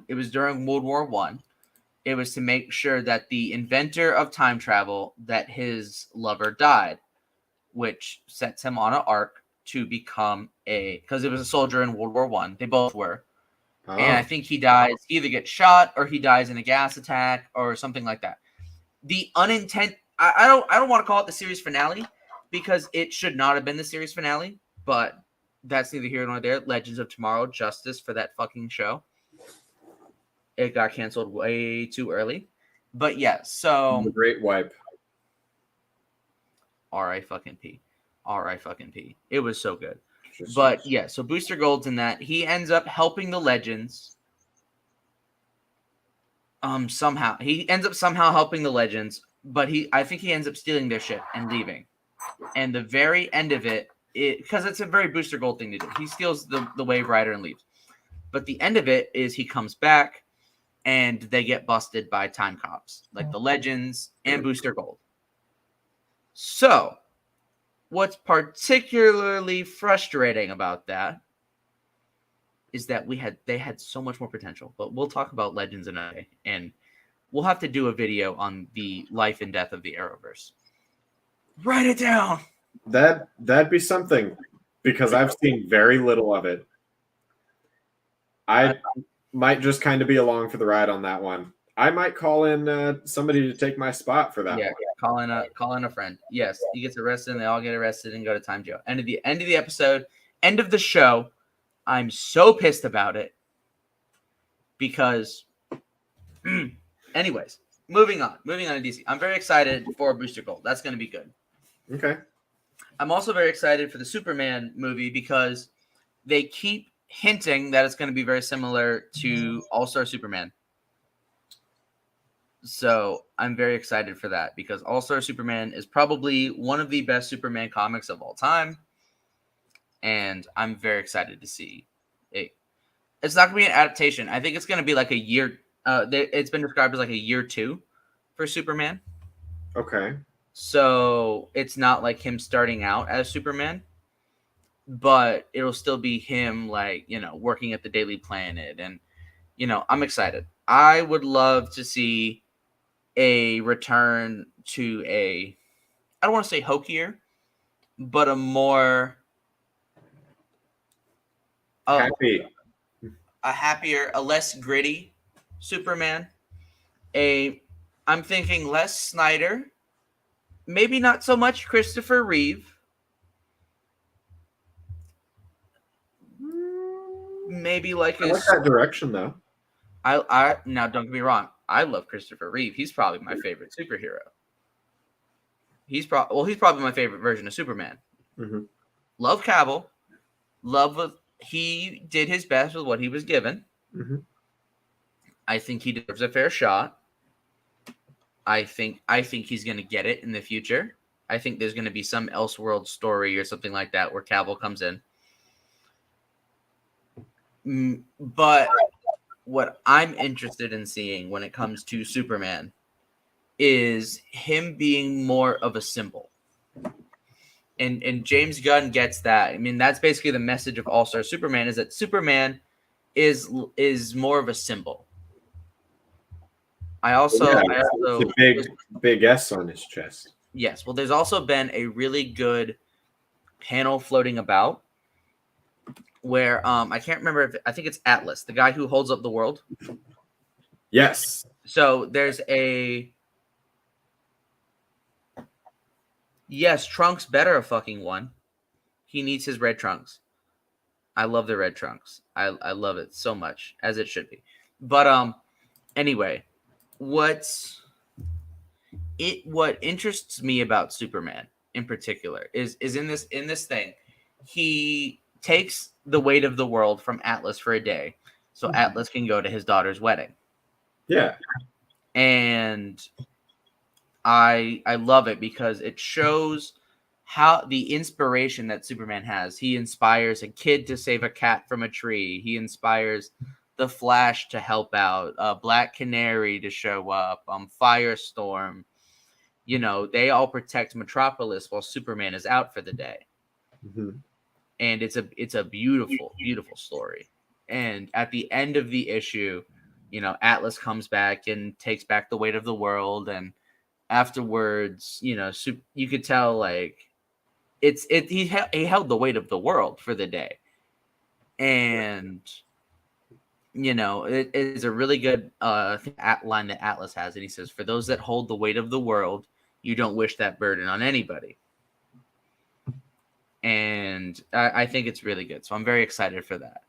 C: it was during World War I. It was to make sure that the inventor of time travel, that his lover died, which sets him on an arc to become because it was a soldier in World War I. They both were. Oh. And I think he dies, either gets shot or he dies in a gas attack or something like that. The I don't want to call it the series finale, because it should not have been the series finale, but that's neither here nor there. Legends of Tomorrow, justice for that fucking show. It got canceled way too early. But yeah, so
A: the great wipe.
C: R.I.P. It was so good. But yeah, so Booster Gold's in that. He ends up helping the Legends. Somehow. He ends up somehow helping the Legends, but I think he ends up stealing their ship and leaving. And the very end of it, because it's a very Booster Gold thing to do. He steals the Wave Rider and leaves. But the end of it is he comes back and they get busted by time cops, like the Legends and Booster Gold. So, what's particularly frustrating about that is that they had so much more potential. But we'll talk about Legends another day, and we'll have to do a video on the life and death of the Arrowverse. Write it down.
A: That'd be something, because I've seen very little of it. I might just kind of be along for the ride on that one. I might call in somebody to take my spot for that.
C: Yeah, call in a friend. Yes, he gets arrested, and they all get arrested and go to time jail. End of the episode, end of the show. I'm so pissed about it because, anyways, moving on to DC. I'm very excited for Booster Gold. That's going to be good.
A: Okay.
C: I'm also very excited for the Superman movie because they keep hinting that it's going to be very similar to All-Star Superman. So I'm very excited for that because All-Star Superman is probably one of the best Superman comics of all time. And I'm very excited to see it. It's not going to be an adaptation. I think it's going to be like a year. It's been described as like a year 2 for Superman.
A: Okay.
C: So it's not like him starting out as Superman, but it'll still be him, like, working at the Daily Planet. And, I'm excited. I would love to see a return to I don't want to say hokier, but a more
A: Happy.
C: a happier, a less gritty Superman. I'm thinking less Snyder, maybe not so much Christopher Reeve. Maybe like
A: I like that direction though.
C: I now don't get me wrong. I love Christopher Reeve. He's probably my favorite superhero. He's probably my favorite version of Superman.
A: Mm-hmm.
C: Love Cavill. He did his best with what he was given.
A: Mm-hmm.
C: I think he deserves a fair shot. I think he's going to get it in the future. I think there's going to be some Elseworld story or something like that where Cavill comes in. But what I'm interested in seeing when it comes to Superman is him being more of a symbol. And James Gunn gets that. I mean, that's basically the message of All-Star Superman, is that Superman is more of a symbol. I also
A: it's a big S on his chest.
C: Yes. Well, there's also been a really good panel floating about where I can't remember I think it's Atlas, the guy who holds up the world.
A: Yes.
C: So there's yes, Trunks better a fucking one. He needs his red trunks. I love the red trunks. I love it so much, as it should be. But anyway, what interests me about Superman in particular is in this thing, he takes the weight of the world from Atlas for a day, so Atlas can go to his daughter's wedding.
A: Yeah.
C: And I love it because it shows how the inspiration that Superman has. He inspires a kid to save a cat from a tree. He inspires the Flash to help out, Black Canary to show up, Firestorm. They all protect Metropolis while Superman is out for the day.
A: Mm-hmm.
C: And it's a beautiful, beautiful story. And at the end of the issue, Atlas comes back and takes back the weight of the world. And afterwards, you could tell, like, he held the weight of the world for the day. And it is a really good line that Atlas has, and he says, "For those that hold the weight of the world, you don't wish that burden on anybody." And I think it's really good, so I'm very excited for that.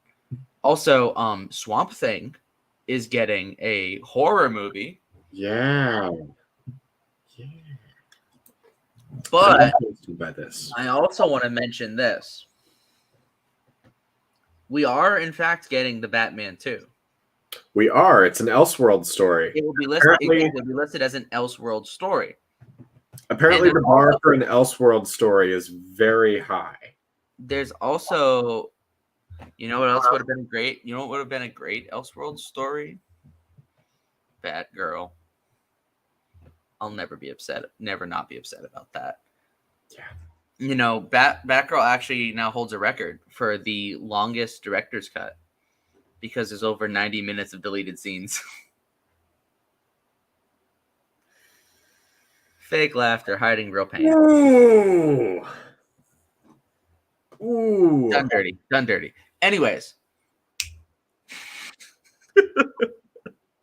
C: Also, Swamp Thing is getting a horror movie.
A: Yeah.
C: But
A: by this,
C: I also want to mention this. We are, in fact, getting the Batman 2.
A: We are. It's an Elseworld story.
C: It will be listed as an Elseworld story.
A: Apparently, the bar for an Elseworld story is very high.
C: There's also, what else would have been great? You know what would have been a great Elseworld story? Batgirl. I'll never not be upset about that.
A: Yeah.
C: Batgirl actually now holds a record for the longest director's cut because there's over 90 minutes of deleted scenes. Fake laughter hiding real pain.
A: Ooh.
C: Done dirty. Anyways.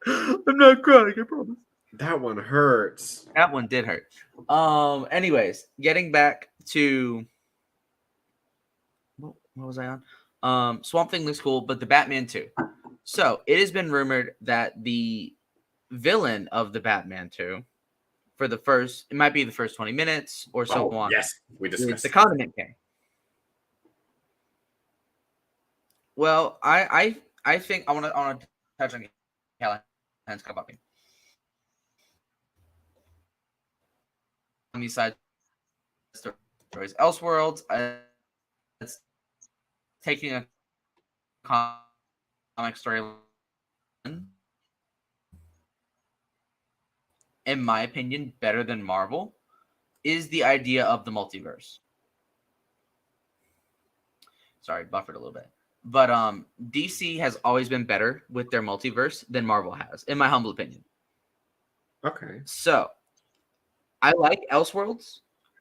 C: I'm not crying, I promise.
A: That one hurts.
C: That one did hurt. Anyways, getting back to what was I on? Swamp Thing looks cool, but the Batman too. So it has been rumored that the villain of the Batman 2 for it might be the first 20 minutes or so on.
A: Yes, we
C: Is
A: discussed
C: the Condiment King. Well, I think I want to touch on Callahan's cup of on these side stories. Elseworlds, it's taking a comic story, in my opinion, better than Marvel, is the idea of the multiverse. Sorry, buffered a little bit. But DC has always been better with their multiverse than Marvel has, in my humble opinion.
A: Okay.
C: So, I like Elseworlds,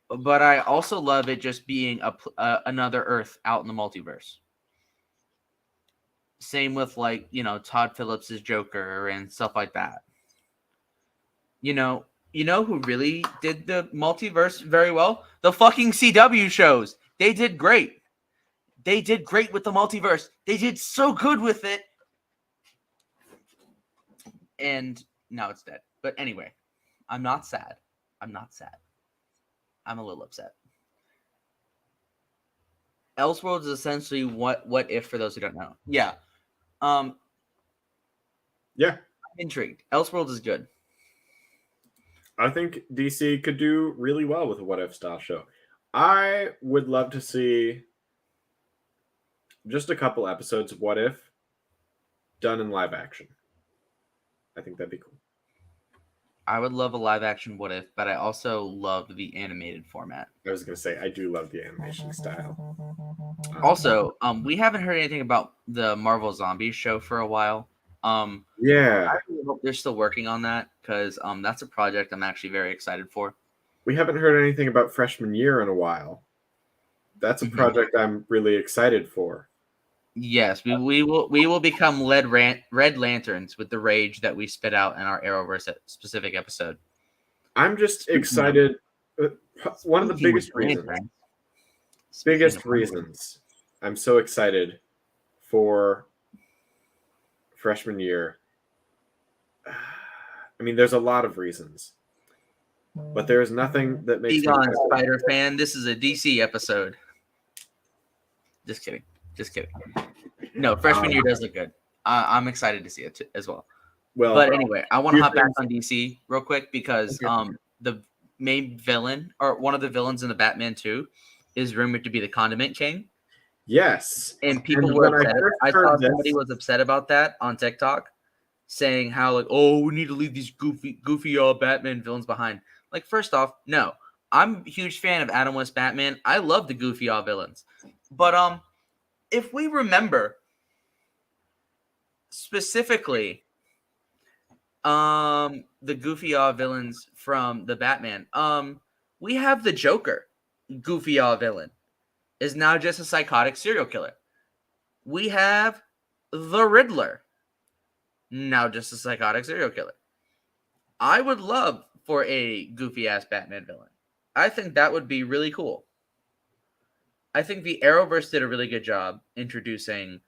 C: but I also love it just being another Earth out in the multiverse. Same with Todd Phillips' Joker and stuff like that. You know who really did the multiverse very well? The fucking CW shows. They did great. They did great with the multiverse. They did so good with it. And now it's dead. But anyway, I'm not sad. I'm a little upset. Elseworlds is essentially what if for those who don't know. Yeah.
A: Yeah.
C: I'm intrigued. Elseworlds is good.
A: I think DC could do really well with a what if style show. I would love to see just a couple episodes of What If done in live action. I think that'd be cool.
C: I would love a live action What If, but I also love the animated format.
A: I was going to say, I do love the animation style.
C: Also, we haven't heard anything about the Marvel Zombies show for a while.
A: Yeah.
C: I really hope they're still working on that because that's a project I'm actually very excited for.
A: We haven't heard anything about Freshman Year in a while. That's a project I'm really excited for.
C: Yes, we will become red lanterns with the rage that we spit out in our Arrowverse specific episode.
A: I'm just excited. One of the biggest reasons I'm so excited for Freshman Year. I mean, there's a lot of reasons, but there is nothing that makes
C: me Spider fan. This is a DC episode. Just kidding. No, Freshman Year does look good. I'm excited to see it as well. But anyway, I want to hop back on DC real quick because the main villain or one of the villains in the Batman 2 is rumored to be the Condiment King.
A: Yes.
C: And people were upset. I saw somebody was upset about that on TikTok, saying how we need to leave these goofy Batman villains behind. Like, first off, no. I'm a huge fan of Adam West Batman. I love the goofy villains. But if we remember specifically the goofy villains from the Batman, we have the Joker, goofy villain, is now just a psychotic serial killer. We have the Riddler, now just a psychotic serial killer. I would love for a goofy ass Batman villain. I think that would be really cool. I think the Arrowverse did a really good job introducing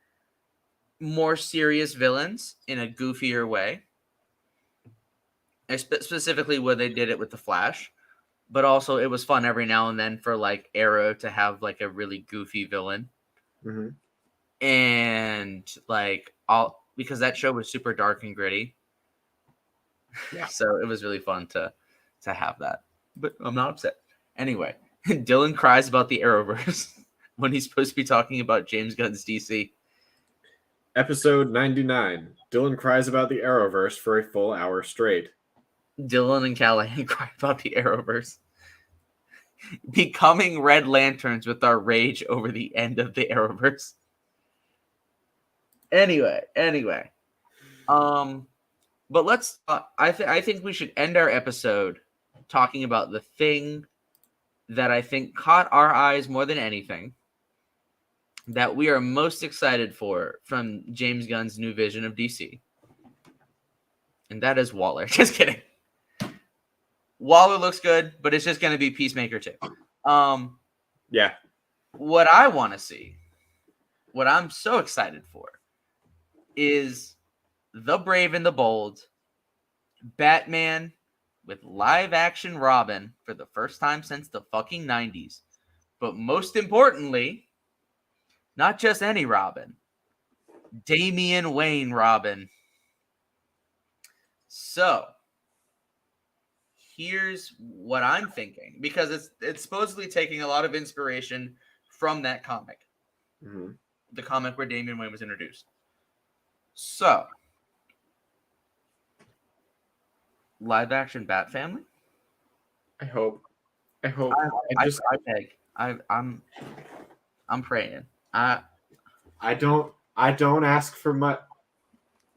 C: more serious villains in a goofier way. Specifically when they did it with the Flash. But also it was fun every now and then for Arrow to have a really goofy villain.
A: Mm-hmm.
C: And because that show was super dark and gritty.
A: Yeah.
C: So it was really fun to have that. But I'm not upset. Anyway, Dylan cries about the Arrowverse when he's supposed to be talking about James Gunn's DC.
A: Episode 99. Dylan cries about the Arrowverse for a full hour straight.
C: Dylan and Callahan cry about the Arrowverse. Becoming Red Lanterns with our rage over the end of the Arrowverse. Anyway. But let's. I think we should end our episode talking about the thing that I think caught our eyes more than anything, that we are most excited for from James Gunn's new vision of DC. And that is Waller. Just kidding. Waller looks good, but it's just going to be Peacemaker 2.
A: Yeah.
C: What I want to see what I'm so excited for is the Brave and the Bold Batman with live action Robin for the first time since the fucking 90s. But most importantly, not just any Robin, Damian Wayne Robin. So here's what I'm thinking, because it's supposedly taking a lot of inspiration from that comic, the comic where Damian Wayne was introduced. So, live action Bat Family.
A: I hope.
C: I'm praying.
A: I don't ask for much.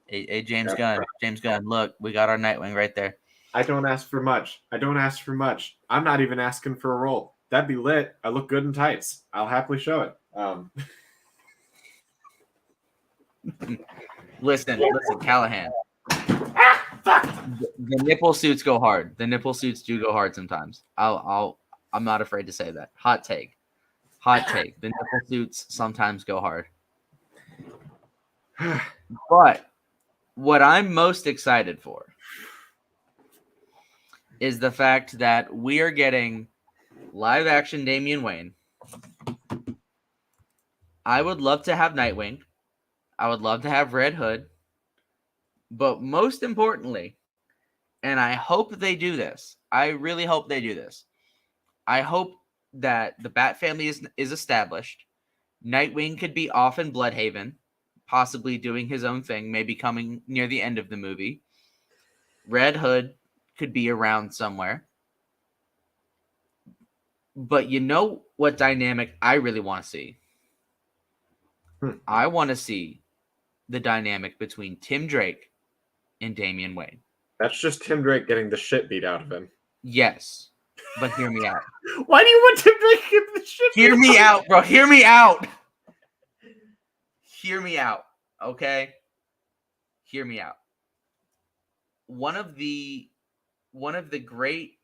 C: Hey, James Gunn. James Gunn, look, we got our Nightwing right there.
A: I don't ask for much. I'm not even asking for a role. That'd be lit. I look good in tights. I'll happily show it.
C: Listen, Callahan. The nipple suits go hard. The nipple suits do go hard sometimes. I'm not afraid to say that. Hot take. The nipple suits sometimes go hard. But what I'm most excited for is the fact that we are getting live action Damian Wayne. I would love to have Nightwing. I would love to have Red Hood. But most importantly, and I hope they do this, I really hope they do this. I hope that the Bat Family is established. Nightwing could be off in Bloodhaven, possibly doing his own thing, maybe coming near the end of the movie. Red Hood could be around somewhere. But you know what dynamic I really want to see? I want to see the dynamic between Tim Drake and Damian Wayne.
A: That's just Tim Drake getting the shit beat out of him.
C: Yes, but hear me out.
A: Why do you want Tim Drake to get the shit beat
C: Hear me out, bro. Hear me out. Hear me out, okay? Hear me out. One of the great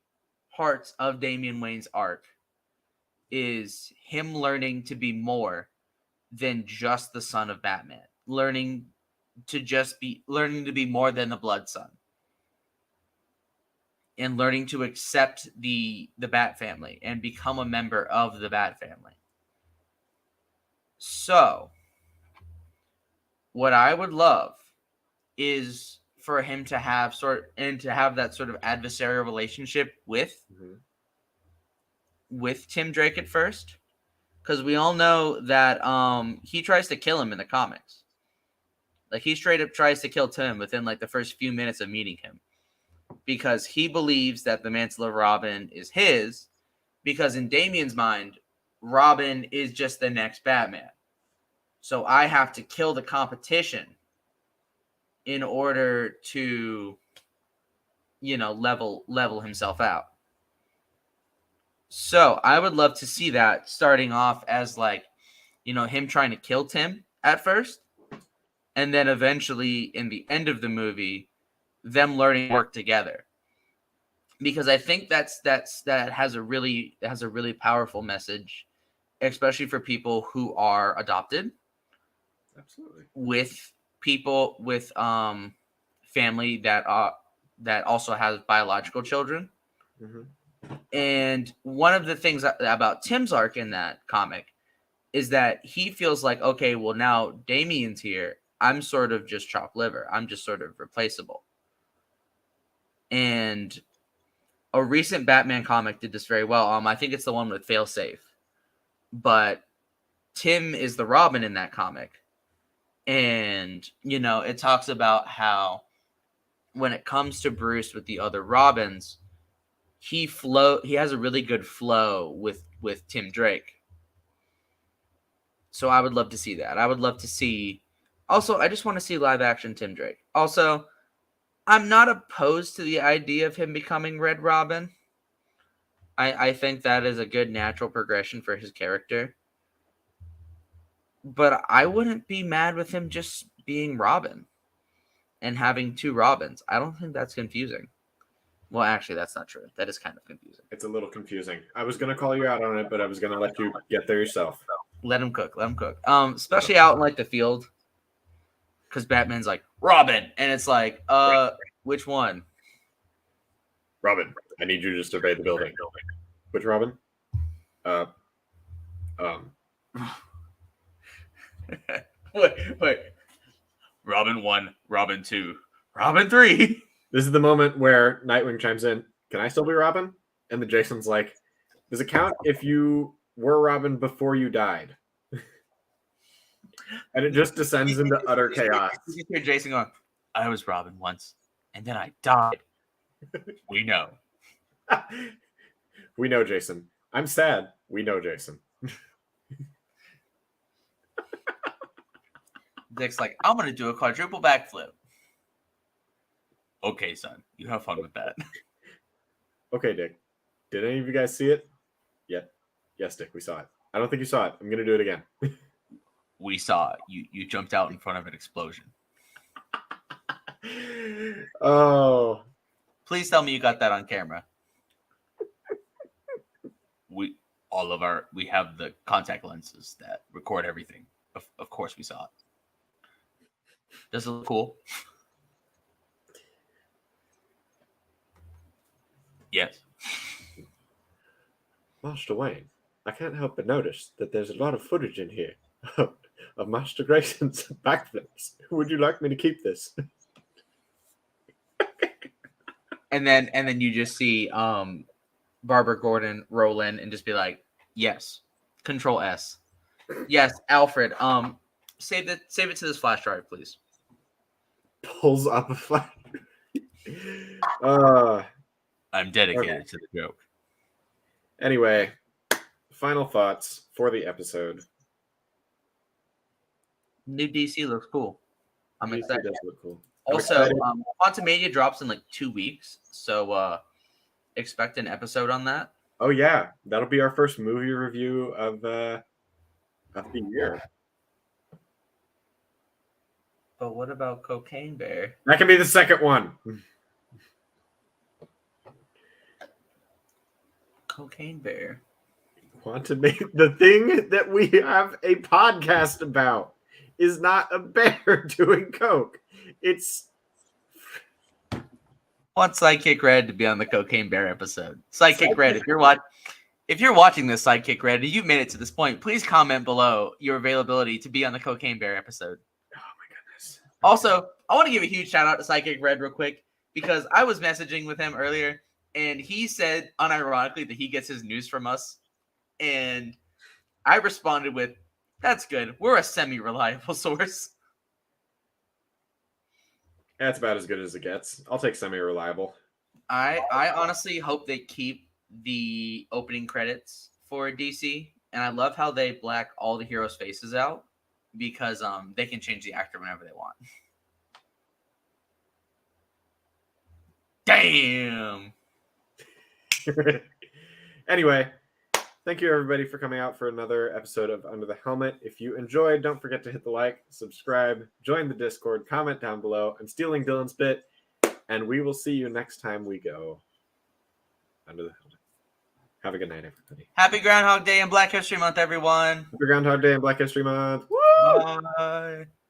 C: parts of Damian Wayne's arc is him learning to be more than just the son of Batman. Learning to be more than the blood son. And learning to accept the Bat Family and become a member of the Bat Family. So, what I would love is for him to have that sort of adversarial relationship with Tim Drake at first, because we all know that he tries to kill him in the comics. Like, he straight up tries to kill Tim within like the first few minutes of meeting him, because he believes that the mantle of Robin is his, because in Damian's mind, Robin is just the next Batman. So I have to kill the competition in order to, level himself out. So I would love to see that starting off as him trying to kill Tim at first, and then eventually in the end of the movie, them learning to work together. Because I think that has a really powerful message, especially for people who are adopted.
A: Absolutely.
C: With people with family that also has biological children. And one of the things about Tim's arc in that comic is that he feels like, okay, well, now Damian's here. I'm sort of just chopped liver. I'm just sort of replaceable. And a recent Batman comic did this very well. I think it's the one with Failsafe. But Tim is the Robin in that comic. And, it talks about how when it comes to Bruce with the other Robins, he has a really good flow with Tim Drake. So I would love to see that. I would love to see. Also, I just want to see live action Tim Drake. Also, I'm not opposed to the idea of him becoming Red Robin. I think that is a good natural progression for his character. But I wouldn't be mad with him just being Robin and having two Robins. I don't think that's confusing. Well, actually, that's not true. That is kind of confusing.
A: It's a little confusing. I was going to call you out on it, but I was going to let you get there yourself.
C: Let him cook. Let him cook. Especially out in like the field, because Batman's like Robin, and it's like, which one?
A: Robin, I need you to just obey the building. Which Robin?
C: Wait. Robin 1, Robin 2, Robin 3.
A: This is the moment where Nightwing chimes in. Can I still be Robin? And then Jason's like, does it count if you were Robin before you died? And it just descends into utter chaos.
C: You hear Jason going, I was Robin once, and then I died. We know.
A: We know, Jason. I'm sad. We know, Jason.
C: Dick's like, I'm going to do a quadruple backflip. Okay, son. You have fun with that.
A: Okay, Dick. Did any of you guys see it? Yet. Yes, Dick, we saw it. I don't think you saw it. I'm going to do it again.
C: We saw it. You jumped out in front of an explosion.
A: Oh.
C: Please tell me you got that on camera. We have the contact lenses that record everything. Of course we saw it. Does it look cool? Yes.
A: Master Wayne, I can't help but notice that there's a lot of footage in here of Master Grayson's backflips. Would you like me to keep this?
C: And then you just see Barbara Gordon roll in and just be like, yes. Control S. Yes, Alfred. Save it to this flash drive, please.
A: Pulls up a flash.
C: I'm dedicated to the joke.
A: Anyway, final thoughts for the episode.
C: New DC looks cool. I'm excited.
A: It does look cool.
C: Also, Quantumania drops in like 2 weeks, so expect an episode on that.
A: Oh yeah, that'll be our first movie review of the year.
C: But what about Cocaine Bear?
A: That can be the second one.
C: Cocaine Bear.
A: The thing that we have a podcast about is not a bear doing coke. It's
C: Want Sidekick Red to be on the Cocaine Bear episode. Sidekick Red, if you're watching this, Sidekick Red, and you've made it to this point, please comment below your availability to be on the Cocaine Bear episode.
A: Oh my goodness.
C: Also, I want to give a huge shout out to Sidekick Red real quick because I was messaging with him earlier and he said unironically that he gets his news from us. And I responded with, that's good. We're a semi-reliable source.
A: That's about as good as it gets. I'll take semi-reliable.
C: I honestly hope they keep the opening credits for DC. And I love how they black all the heroes' faces out because they can change the actor whenever they want. Damn.
A: Anyway, thank you everybody for coming out for another episode of Under the Helmet. If you enjoyed, don't forget to hit the like, subscribe, join the Discord, comment down below. I'm stealing Dylan's bit, and we will see you next time we go Under the Helmet. Have a good night, everybody.
C: Happy Groundhog Day and Black History Month, everyone.
A: Happy Groundhog Day and Black History Month. Woo!
C: Bye.